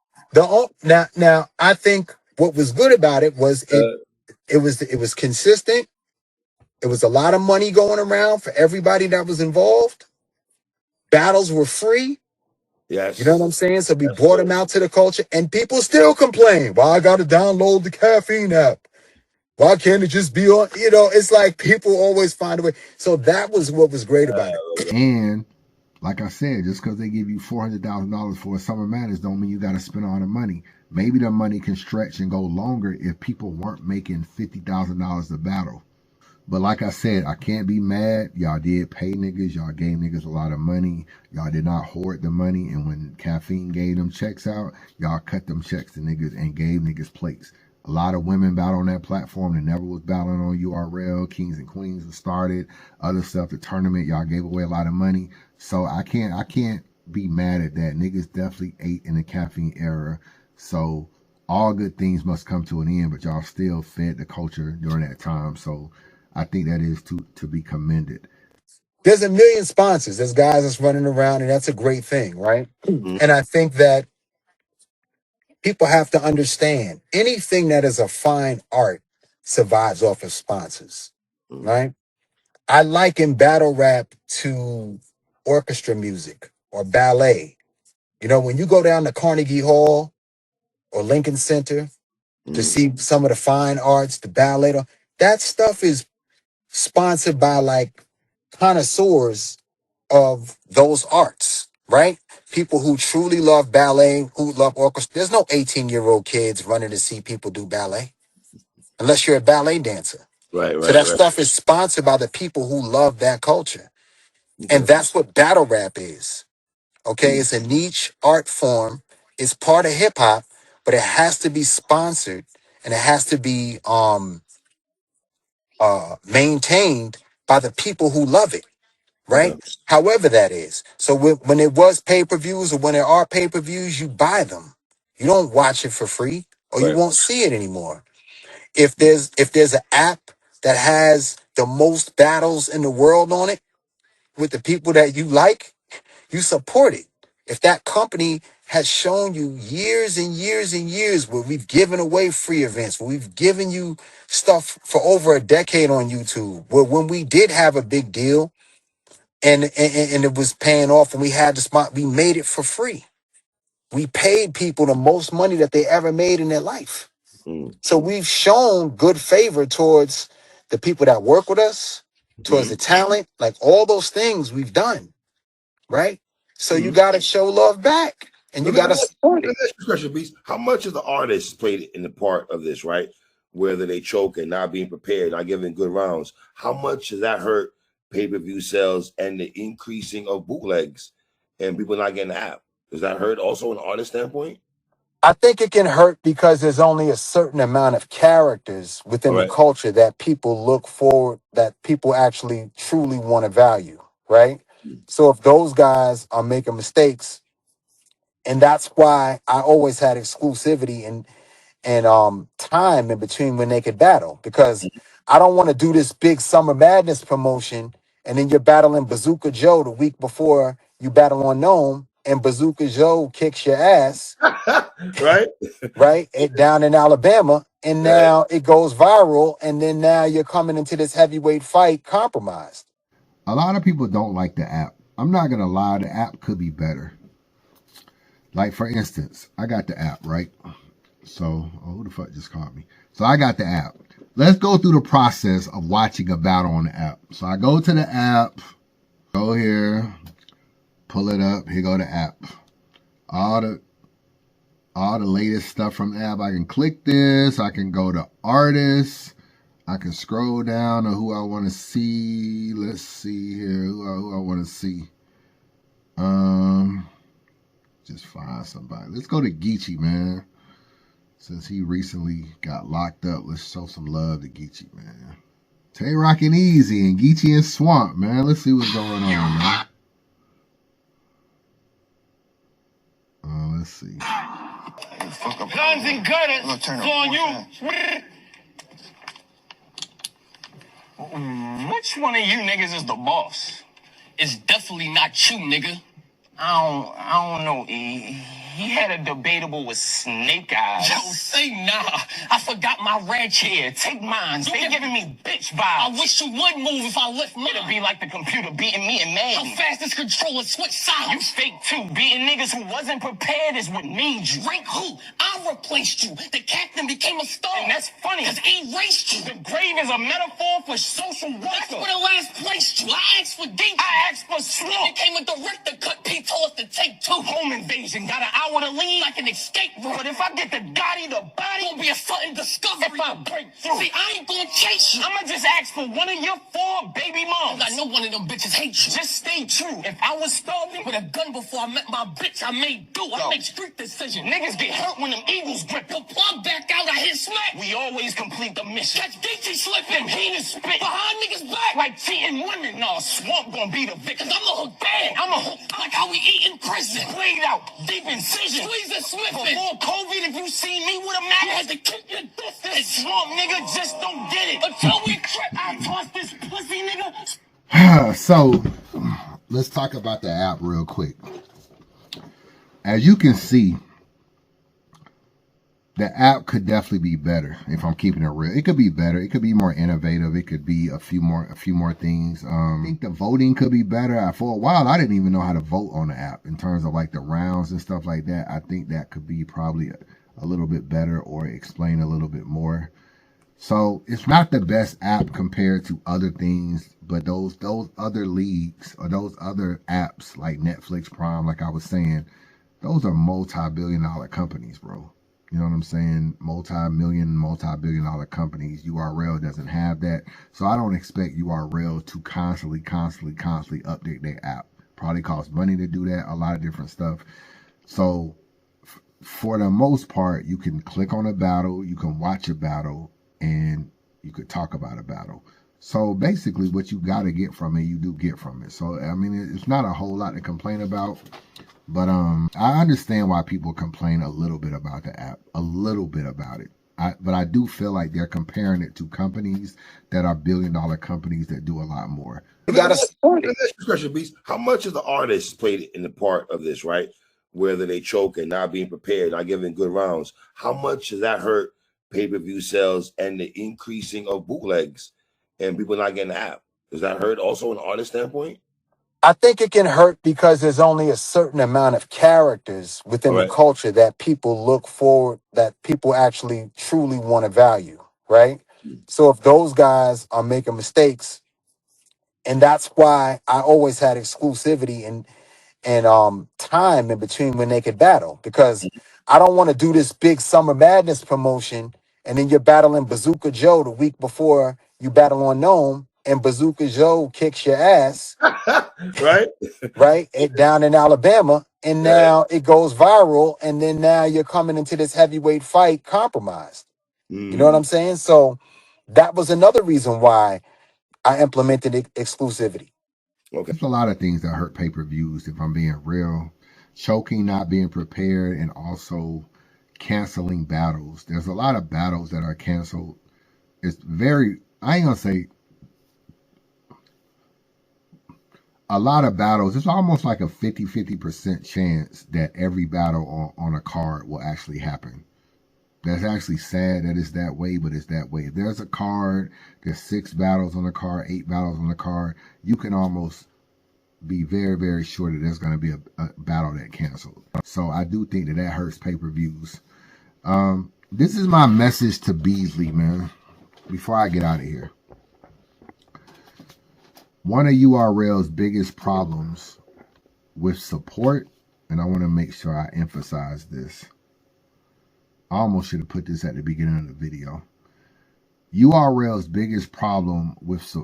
C: Now I think what was good about it was it was consistent. It was a lot of money going around for everybody that was involved. Battles were free.
B: Yes.
C: You know what I'm saying? So we brought them out to the culture, and people still complain. Well, I got to download the caffeine app. Why can't it just be on? You know, it's like people always find a way. So that was what was great about it.
A: And like I said, just because they give you $400,000 for a Summer Madness don't mean you got to spend all the money. Maybe the money can stretch and go longer if people weren't making $50,000 a battle. But like I said, I can't be mad. Y'all did pay niggas. Y'all gave niggas a lot of money. Y'all did not hoard the money. And when caffeine gave them checks out, y'all cut them checks to niggas and gave niggas plates. A lot of women battle on that platform that never was battling on URL. Kings and Queens was started. Other stuff, the tournament, y'all gave away a lot of money. So I can't be mad at that. Niggas definitely ate in the caffeine era. So all good things must come to an end, but y'all still fed the culture during that time. So I think that is to be commended.
C: There's a million sponsors. There's guys that's running around, and that's a great thing, right? And I think that people have to understand anything that is a fine art survives off of sponsors, right? I liken battle rap to orchestra music or ballet. You know, when you go down to Carnegie Hall or Lincoln Center to see some of the fine arts, the ballet, that stuff is sponsored by like connoisseurs of those arts, right? people who truly love ballet, who love orchestra. There's no 18-year-old kids running to see people do ballet unless you're a ballet dancer.
B: Right,
C: So
B: right,
C: that
B: right.
C: stuff is sponsored by the people who love that culture. And that's what battle rap is. Okay, it's a niche art form. It's part of hip hop, but it has to be sponsored and it has to be maintained by the people who love it, right?
B: Okay.
C: However that is. So when it was pay-per-views or when there are pay-per-views, you buy them. You don't watch it for free or you
B: Right.
C: won't see it anymore. If there's an app that has the most battles in the world on it with the people that you like, you support it. If that company has shown you years and years and years where we've given away free events, where we've given you stuff for over a decade on YouTube, where when we did have a big deal and it was paying off and we had the spot, we made it for free. We paid people the most money that they ever made in their life. So we've shown good favor towards the people that work with us, towards the talent, like all those things we've done, right? So you got to show love back and you got to support it.
B: Let me ask you a question, Beast. How much of the artist played in the part of this, right? Whether they choke and not being prepared, not giving good rounds, how much does that hurt pay-per-view sales and the increasing of bootlegs and people not getting the app? Does that hurt also an artist standpoint?
C: I think it can hurt because there's only a certain amount of characters within the culture that people look for, that people actually truly want to value, right? So if those guys are making mistakes, and that's why I always had exclusivity and time in between when they could battle, because I don't want to do this big Summer Madness promotion and then you're battling Bazooka Joe the week before you battle on Gnome and Bazooka Joe kicks your ass.
B: Right?
C: Right? Down in Alabama. And now it goes viral. And then now you're coming into this heavyweight fight compromised.
A: A lot of people don't like the app. I'm not going to lie, the app could be better. Like, for instance, I got the app, right? So, who the fuck just called me? So I got the app. Let's go through the process of watching a battle on the app. So I go to the app, go here, pull it up, here go the app. All the latest stuff from the app. I can click this, I can go to artists, I can scroll down to who I want to see. Let's see here, who I want to see. Just find somebody. Let's go to Geechee, man. Since he recently got locked up, let's show some love to Geechee, man. Tay Rockin' Easy and Geechee and Swamp, man. Let's see what's going on, man. Let's see.
O: Guns and gutters, it's on you. Which one of you niggas is the boss? It's definitely not you, nigga. I don't know, E. He had a debatable with Snake Eyes. Yo, say nah. I forgot my ranch here. Take mine. They giving me bitch vibes. I wish you would move if I lift mine. It'd be like the computer beating me in Madden. How fast this controller switch sides? You fake too. Beating niggas who wasn't prepared is what made you. Rank who? I replaced you. The captain became a star. And that's funny. Cause he erased you. The grave is a metaphor for social worker. That's where the last placed you. I asked for deep. I asked for slow. Became a director. Cut P told us to take 2. Home invasion. Got an hour to leave. I can escape route. But if I get the Gotti, the body will be a sudden discovery. If I break through. See, I ain't gonna chase you. I'ma just ask for one of your 4 baby moms. I know one of them bitches hate you. Just stay true. If I was starving with a gun before I met my bitch, I made do. I make street decisions. Niggas get hurt when them Eagles grip. Go plug back out, I hit smack. We always complete the mission. Catch DT slipping, heinous spit. Behind niggas back like cheating women. Nah, Swamp gonna be the victim. Cause I'm a hook bang. I'm a hook like how we eat in prison. Played out, deep incision. Squeeze the Smith. Before COVID, if you see me with a Mac, you had to keep your distance. And Swamp nigga just don't get it. Until we trip, I toss this pussy nigga.
A: So, let's talk about the app real quick. As you can see, the app could definitely be better. If I'm keeping it real, it could be better. It could be more innovative. It could be a few more things. I think the voting could be better. For a while, I didn't even know how to vote on the app in terms of like the rounds and stuff like that. I think that could be probably a little bit better or explain a little bit more. So it's not the best app compared to other things, but those other leagues or those other apps like Netflix Prime, like I was saying, those are multi-billion-dollar companies, bro. You know what I'm saying? Multi-billion-dollar companies. URL doesn't have that. So I don't expect URL to constantly update their app. Probably costs money to do that, a lot of different stuff. So for the most part, you can click on a battle, you can watch a battle, and you could talk about a battle. So basically what you got to get from it, you do get from it. So, I mean, it's not a whole lot to complain about. But I understand why people complain a little bit about the app, a little bit about it. But I do feel like they're comparing it to companies that are billion-dollar companies that do a lot more.
C: You gotta support it.
B: Question, Beast. How much of the artist played in the part of this, right? Whether they choke and not being prepared, not giving good rounds. How much does that hurt pay-per-view sales and the increasing of bootlegs and people not getting the app? Does that hurt also an artist standpoint?
C: I think it can hurt because there's only a certain amount of characters within the culture that people look for, that people actually truly want to value, right? So if those guys are making mistakes, and that's why I always had exclusivity and time in between when they could battle, because I don't want to do this big Summer Madness promotion and then you're battling Bazooka Joe the week before you battle on Gnome, and Bazooka Joe kicks your ass.
B: Right?
C: Right? Down in Alabama. And now it goes viral. And then now you're coming into this heavyweight fight compromised. You know what I'm saying? So that was another reason why I implemented exclusivity.
A: Okay. There's a lot of things that hurt pay-per-views, if I'm being real. Choking, not being prepared, and also canceling battles. There's a lot of battles that are canceled. It's very, I ain't gonna say a lot of battles. It's almost like a 50% chance that every battle on a card will actually happen. That's actually sad that it's that way, but it's that way. If there's a card, there's 6 battles on the card, 8 battles on the card, you can almost be very, very sure that there's going to be a battle that canceled. So I do think that hurts pay-per-views. This is my message to Beasley, man, before I get out of here. One of URL's biggest problems with support, and I want to make sure I emphasize this. I almost should have put this at the beginning of the video. URL's biggest problem with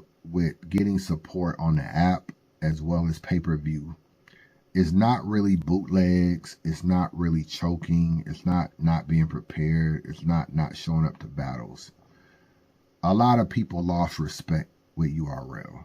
A: getting support on the app as well as pay-per-view is not really bootlegs, it's not really choking, it's not being prepared, it's not showing up to battles. A lot of people lost respect with URL.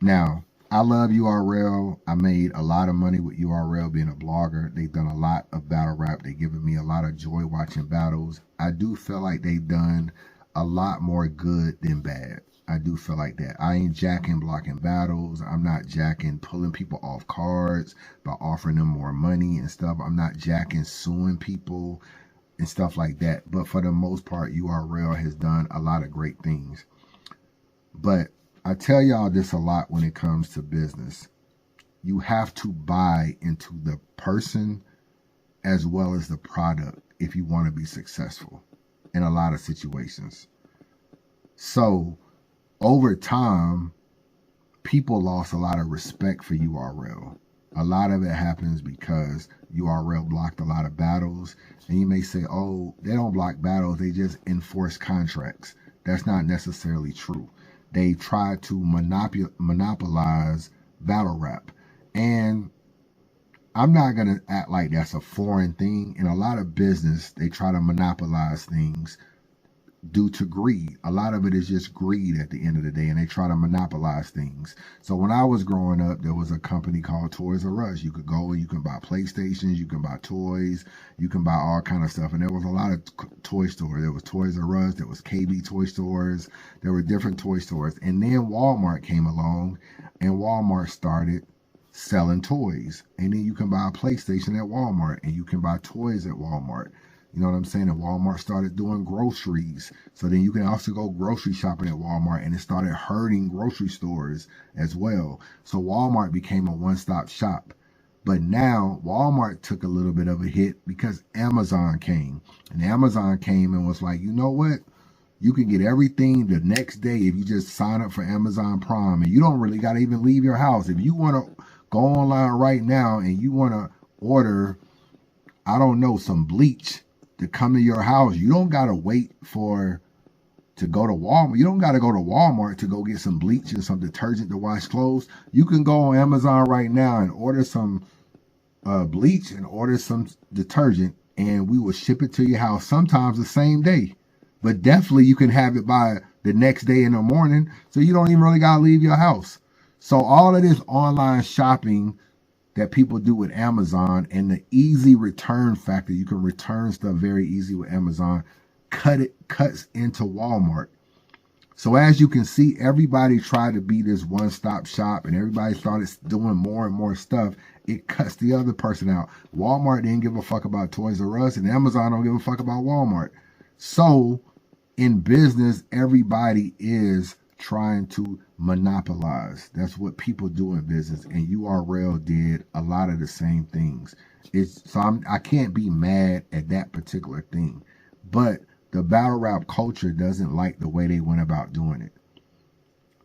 A: Now, I love URL. I made a lot of money with URL being a blogger. They've done a lot of battle rap. They've given me a lot of joy watching battles. I do feel like they've done a lot more good than bad. I do feel like that. I ain't jacking blocking battles. I'm not jacking pulling people off cards by offering them more money and stuff. I'm not jacking suing people and stuff like that. But for the most part, URL has done a lot of great things. But I tell y'all this a lot when it comes to business. You have to buy into the person as well as the product if you want to be successful in a lot of situations. So over time, people lost a lot of respect for URL. A lot of it happens because URL blocked a lot of battles. And you may say, oh, they don't block battles, they just enforce contracts. That's not necessarily true. They try to monopolize battle rap. And I'm not going to act like that's a foreign thing. In a lot of business, they try to monopolize things due to greed. A lot of it is just greed at the end of the day, and they try to monopolize things. So when I was growing up, there was a company called Toys R Us. You could go and you can buy PlayStations, you can buy toys, you can buy all kind of stuff. And there was a lot of toy stores. There was Toys R Us, there was KB toy stores, there were different toy stores. And then Walmart came along, and Walmart started selling toys. And then you can buy a PlayStation at Walmart, and you can buy toys at Walmart. You know what I'm saying? And Walmart started doing groceries. So then you can also go grocery shopping at Walmart, and it started hurting grocery stores as well. So Walmart became a one-stop shop. But now Walmart took a little bit of a hit because Amazon came. And Amazon came and was like, you know what? You can get everything the next day if you just sign up for Amazon Prime, and you don't really got to even leave your house. If you want to go online right now and you want to order, I don't know, some bleach to come to your house, you don't got to wait to go to Walmart. You don't got to go to Walmart to go get some bleach and some detergent to wash clothes. You can go on Amazon right now and order some bleach and order some detergent, and we will ship it to your house sometimes the same day. But definitely you can have it by the next day in the morning, so you don't even really got to leave your house. So all of this online shopping that people do with Amazon and the easy return factor, you can return stuff very easy with Amazon, cuts into Walmart. So as you can see, everybody tried to be this one-stop shop, and everybody started doing more and more stuff. It cuts the other person out. Walmart didn't give a fuck about Toys R Us, and Amazon don't give a fuck about Walmart. So in business, everybody is trying to monopolize. That's what people do in business, and URL did a lot of the same things. I can't be mad at that particular thing, but the battle rap culture doesn't like the way they went about doing it.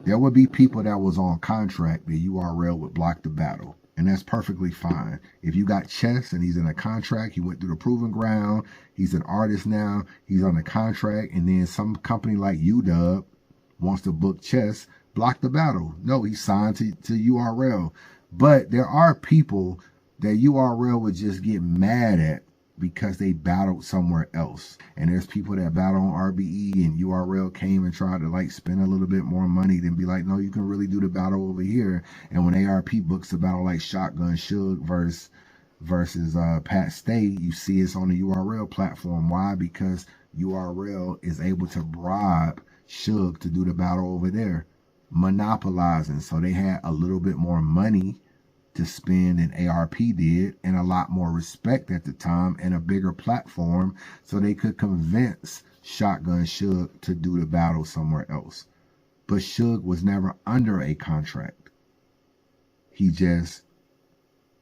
A: There would be people that was on contract, the URL would block the battle, and that's perfectly fine. If you got Chess and he's in a contract, he went through the proving ground, he's an artist now, he's on a contract, and then some company like UW wants to book Chess, block the battle. No, he signed to URL. But there are people that URL would just get mad at because they battled somewhere else. And there's people that battle on RBE, and URL came and tried to like spend a little bit more money, then be like, no, you can really do the battle over here. And when ARP books a battle like Shotgun Suge versus Pat Stay, you see it's on the URL platform. Why? Because URL is able to bribe Suge to do the battle over there, monopolizing. So they had a little bit more money to spend than ARP did, and a lot more respect at the time, and a bigger platform, so they could convince Shotgun Suge to do the battle somewhere else. But Suge was never under a contract. He just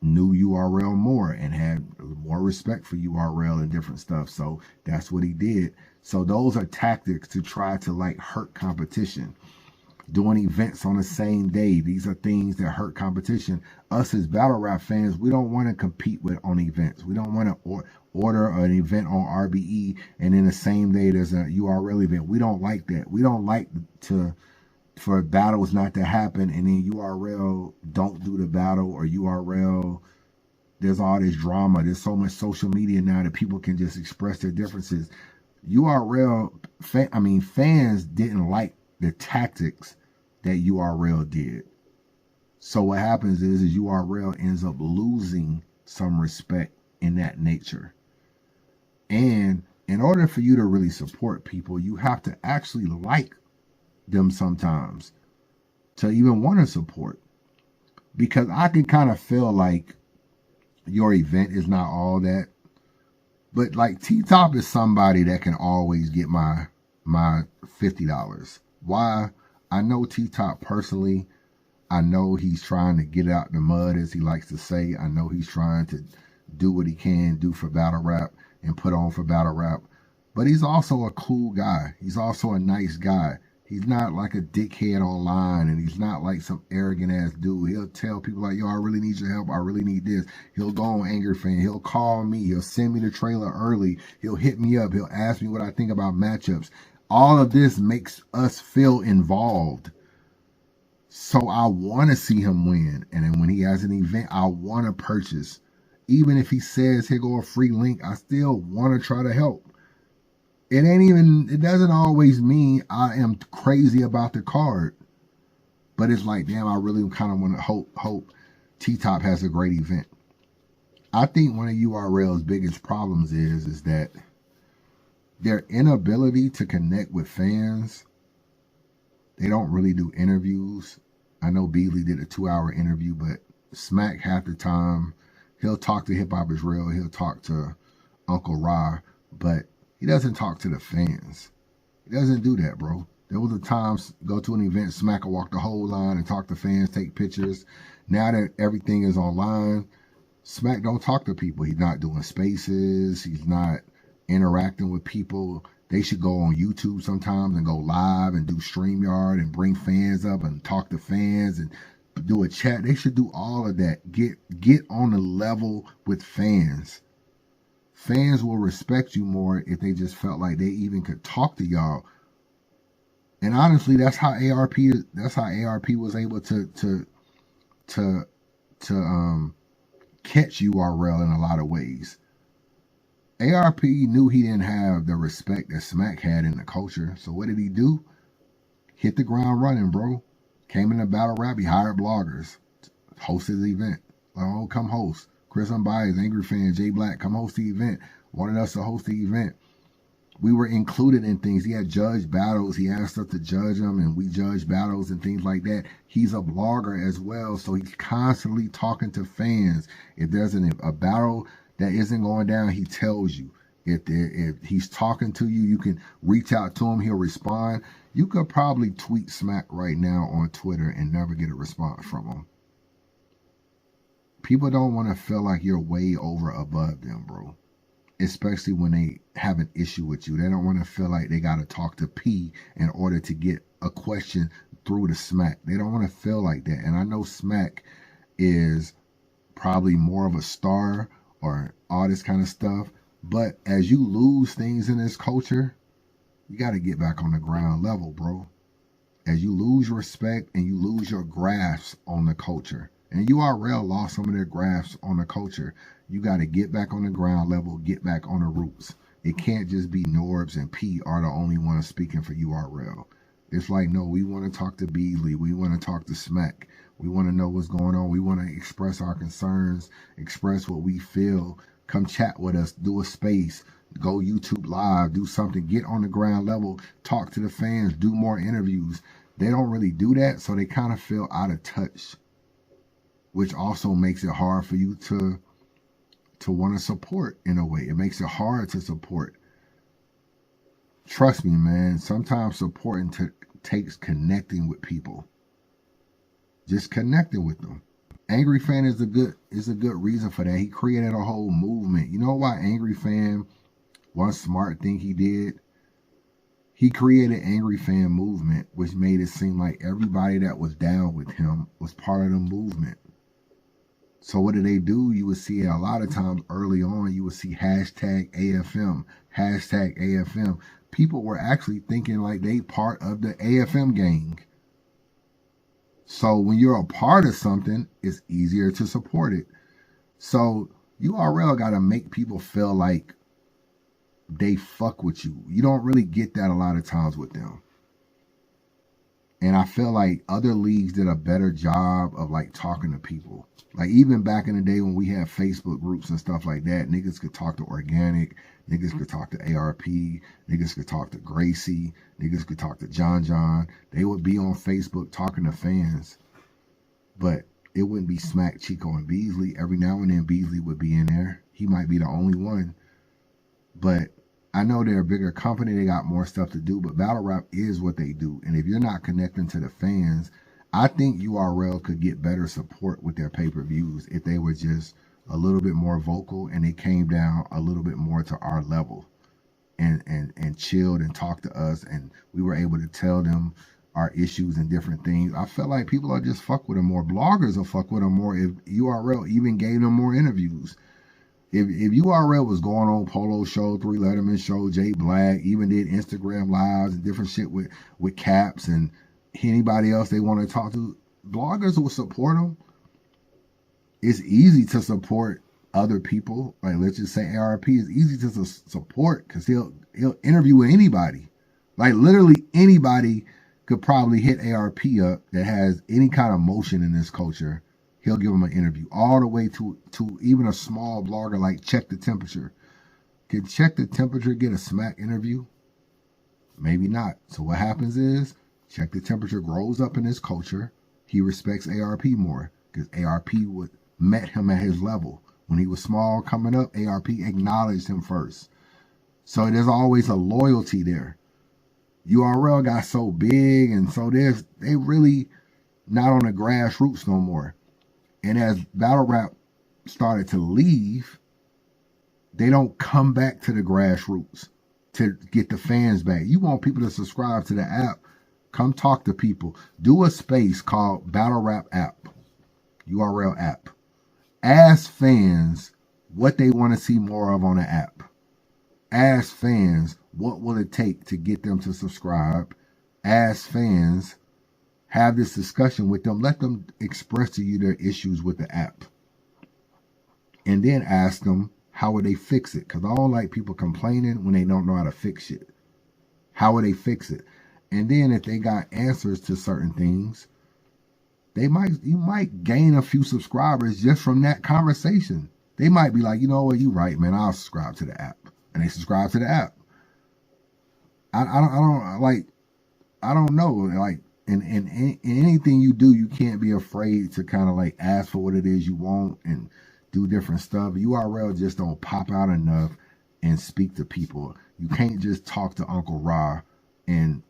A: knew URL more and had more respect for URL and different stuff. So that's what he did. So those are tactics to try to like hurt competition. Doing events on the same day, these are things that hurt competition. Us as battle rap fans, we don't want to compete on events. We don't want to order an event on RBE and then the same day there's a URL event. We don't like that. We don't like for battles not to happen and then URL don't do the battle, or URL, there's all this drama. There's so much social media now that people can just express their differences. Fans didn't like the tactics that URL did. So what happens is URL ends up losing some respect in that nature. And in order for you to really support people, you have to actually like them sometimes to even want to support. Because I can kind of feel like your event is not all that. But like T-Top is somebody that can always get my $50. Why? I know T-Top personally. I know he's trying to get out the mud, as he likes to say. I know he's trying to do what he can do for battle rap and put on for battle rap. But he's also a cool guy. He's also a nice guy. He's not like a dickhead online, and he's not like some arrogant ass dude. He'll tell people like, yo, I really need your help. I really need this. He'll go on Angry Fan. He'll call me. He'll send me the trailer early. He'll hit me up. He'll ask me what I think about matchups. All of this makes us feel involved. So I want to see him win. And then when he has an event, I want to purchase. Even if he says he'll go a free link, I still want to try to help. It doesn't always mean I am crazy about the card. But it's like, damn, I really kind of want to hope T-Top has a great event. I think one of URL's biggest problems is that their inability to connect with fans. They don't really do interviews. I know Beasley did a 2-hour interview, but Smack half the time, he'll talk to Hip Hop Is Real, he'll talk to Uncle Ra, but he doesn't talk to the fans. He doesn't do that, bro. There was a time, go to an event, Smack will walk the whole line and talk to fans, take pictures. Now that everything is online, Smack don't talk to people. He's not doing spaces. He's not interacting with people. They should go on YouTube sometimes and go live and do StreamYard and bring fans up and talk to fans and do a chat. They should do all of that. Get on the level with fans. Fans will respect you more if they just felt like they even could talk to y'all. And honestly, that's how ARP was able to catch URL in a lot of ways. ARP knew he didn't have the respect that Smack had in the culture. So what did he do? Hit the ground running, bro. Came in the battle rap, he hired bloggers, hosted the event. Like, oh, come host. Chris Unbias, Angry Fan, Jay Black, come host the event. Wanted us to host the event. We were included in things. He had judged battles. He asked us to judge them, and we judged battles and things like that. He's a blogger as well, so he's constantly talking to fans. If there's a battle that isn't going down, he tells you. If he's talking to you, you can reach out to him. He'll respond. You could probably tweet Smack right now on Twitter and never get a response from him. People don't want to feel like you're way over above them, bro. Especially when they have an issue with you. They don't want to feel like they got to talk to P in order to get a question through to Smack. They don't want to feel like that. And I know Smack is probably more of a star or all this kind of stuff. But as you lose things in this culture, you got to get back on the ground level, bro. As you lose respect and you lose your grasp on the culture. And URL lost some of their grasp on the culture. You got to get back on the ground level, get back on the roots. It can't just be Norbs and P are the only ones speaking for URL. It's like, no, we want to talk to Beasley. We want to talk to Smack. We want to know what's going on. We want to express our concerns, express what we feel. Come chat with us, do a space, go YouTube live, do something, get on the ground level, talk to the fans, do more interviews. They don't really do that, so they kind of feel out of touch, which also makes it hard for you to want to support in a way. It makes it hard to support. Trust me, man, sometimes supporting takes connecting with people. Just connecting with them. Angry Fan is a good reason for that. He created a whole movement. You know why Angry Fan, one smart thing he did? He created Angry Fan movement, which made it seem like everybody that was down with him was part of the movement. So what did they do? You would see a lot of times early on, you would see hashtag AFM, hashtag AFM. People were actually thinking like they part of the AFM gang. So when you're a part of something, it's easier to support it. So URL got to make people feel like they fuck with you. You don't really get that a lot of times with them. And I feel like other leagues did a better job of like talking to people. Like even back in the day when we had Facebook groups and stuff like that, niggas could talk to Organic, niggas could talk to ARP, niggas could talk to Gracie, niggas could talk to John. They would be on Facebook talking to fans. But it wouldn't be Smack, Chico, and Beasley. Every now and then Beasley would be in there. He might be the only one. But I know they're a bigger company. They got more stuff to do. But battle rap is what they do. And if you're not connecting to the fans, I think URL could get better support with their pay-per-views if they were just a little bit more vocal and they came down a little bit more to our level and chilled and talked to us, and we were able to tell them our issues and different things. I felt like people are just fuck with them more. Bloggers will fuck with them more if URL even gave them more interviews. If URL was going on Polo Show, 3 Letterman Show, Jay Black, even did Instagram lives and different shit with Caps and anybody else they want to talk to, bloggers will support them. It's easy to support other people. Like let's just say ARP is easy to support because he'll interview with anybody. Like literally anybody could probably hit ARP up that has any kind of motion in this culture. He'll give them an interview all the way to even a small blogger like Check the Temperature. Can Check the Temperature get a Smack interview? Maybe not. So what happens is Check the Temperature grows up in this culture. He respects ARP more because ARP met him at his level. When he was small coming up, ARP acknowledged him first. So there's always a loyalty there. URL got so big, and so they really not on the grassroots no more. And as battle rap started to leave, they don't come back to the grassroots to get the fans back. You want people to subscribe to the app. Come talk to people. Do a space called Battle Rap App, URL app. Ask fans what they want to see more of on the app. Ask fans what will it take to get them to subscribe. Ask fans, have this discussion with them. Let them express to you their issues with the app. And then ask them, how would they fix it? Because I don't like people complaining when they don't know how to fix it. How would they fix it? And then if they got answers to certain things, you might gain a few subscribers just from that conversation. They might be like, you know what, you right, man, I'll subscribe to the app. And they subscribe to the app. I don't know. Like in anything you do, you can't be afraid to kind of like ask for what it is you want and do different stuff. URL just don't pop out enough and speak to people. You can't just talk to Uncle Ra and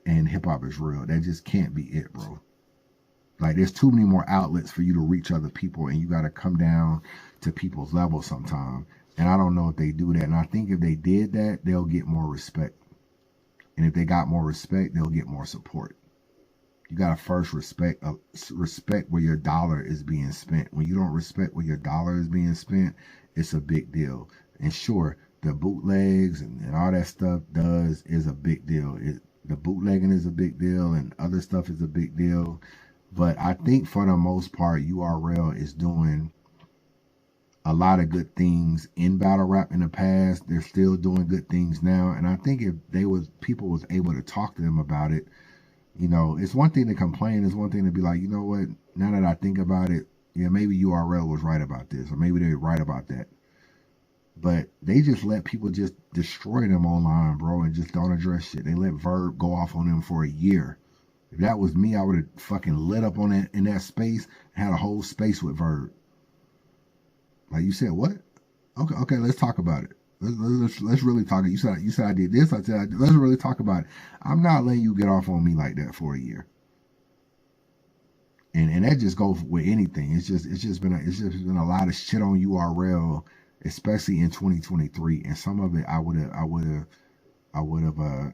A: hip hop is real. That just can't be it, bro. Like there's too many more outlets for you to reach other people, and you got to come down to people's level sometime. And I don't know if they do that. And I think if they did that, they'll get more respect. And if they got more respect, they'll get more support. You got to first respect where your dollar is being spent. When you don't respect where your dollar is being spent, it's a big deal. And sure, the bootlegs and all that stuff is a big deal. The bootlegging is a big deal and other stuff is a big deal. But I think for the most part, URL is doing a lot of good things in battle rap in the past. They're still doing good things now. And I think if people was able to talk to them about it, you know, it's one thing to complain. It's one thing to be like, you know what, now that I think about it, yeah, maybe URL was right about this, or maybe they're right about that. But they just let people just destroy them online, bro, and just don't address shit. They let Verb go off on them for a year. If that was me, I would have fucking lit up on that in that space and had a whole space with Verb. Like you said, what? Okay, let's talk about it. Let's really talk. You said I did this. Let's really talk about it. I'm not letting you get off on me like that for a year. And that just goes with anything. It's just been a lot of shit on URL, especially in 2023. And some of it I would have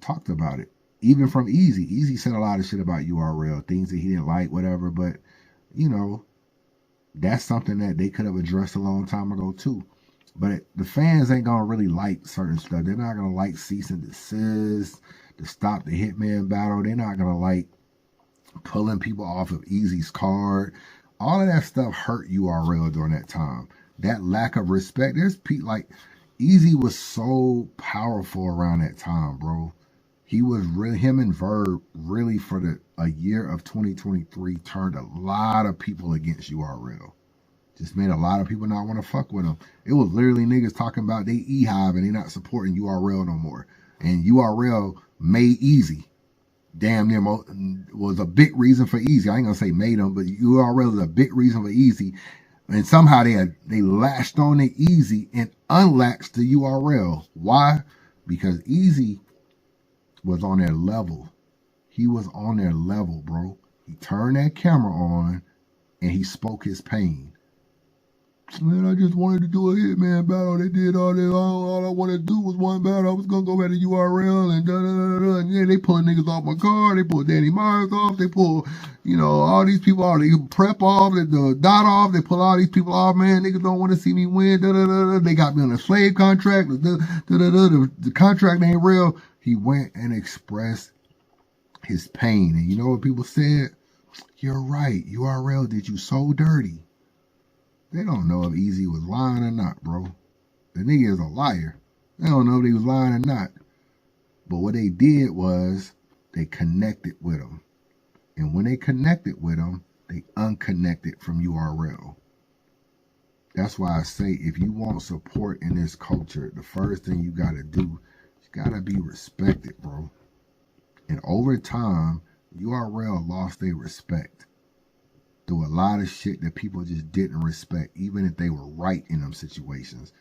A: talked about it. Even from Easy. Easy said a lot of shit about URL, things that he didn't like, whatever. But you know, that's something that they could have addressed a long time ago too. But the fans ain't gonna really like certain stuff. They're not gonna like cease and desist, to stop the Hitman battle. They're not gonna like pulling people off of Easy's card. All of that stuff hurt URL during that time. That lack of respect. There's like Easy was so powerful around that time, bro. He was really, him and Verb really for a year of 2023 turned a lot of people against URL. Just made a lot of people not want to fuck with him. It was literally niggas talking about they E-Hive and they not supporting URL no more. And URL made Easy. Damn near was a big reason for Easy. I ain't gonna say made them, but URL is a big reason for Easy. And somehow they latched on to Easy and unlatched the URL. Why? Because Easy was on their level. He was on their level, bro. He turned that camera on and he spoke his pain. Man, I just wanted to do a Hitman battle. They did all that. All I wanted to do was one battle. I was going to go back to URL and da-da-da-da. And then they pulling niggas off my car. They pull Danny Myers off. They pull, you know, all these people off. They prep off. They dot off. They pull all these people off. Man, niggas don't want to see me win. Da-da-da-da. They got me on a slave contract. The contract ain't real. He went and expressed his pain. And you know what people said? You're right. URL did you so dirty. They don't know if Easy was lying or not, bro. The nigga is a liar. They don't know if he was lying or not. But what they did was they connected with him. And when they connected with him, they unconnected from URL. That's why I say if you want support in this culture, the first thing you got to do, you got to be respected, bro. And over time, URL lost their respect through a lot of shit that people just didn't respect, even if they were right in them situations.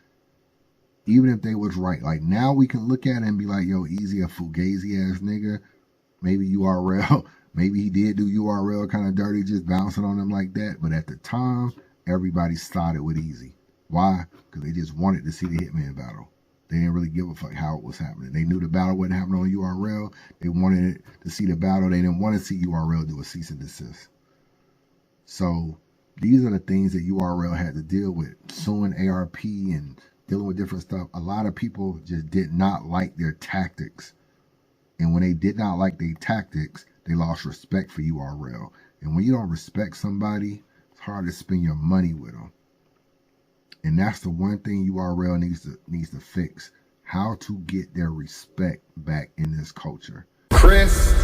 A: Even if they was right. Like now we can look at it and be like, yo, Easy a fugazi ass nigga. Maybe URL, maybe he did do URL kind of dirty, just bouncing on them like that. But at the time, everybody started with Easy. Why? Because they just wanted to see the Hitman battle. They didn't really give a fuck how it was happening. They knew the battle wasn't happening on URL. They wanted to see the battle. They didn't want to see URL do a cease and desist. So these are the things that URL had to deal with. Suing ARP and dealing with different stuff. A lot of people just did not like their tactics. And when they did not like their tactics, they lost respect for URL. And when you don't respect somebody, it's hard to spend your money with them. And that's the one thing URL needs to fix. How to get their respect back in this culture. Chris,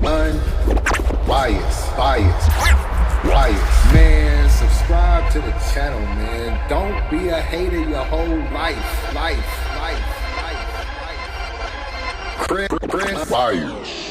A: Unbias, bias. Man, subscribe to the channel, man. Don't be a hater your whole life. Chris, Unbias.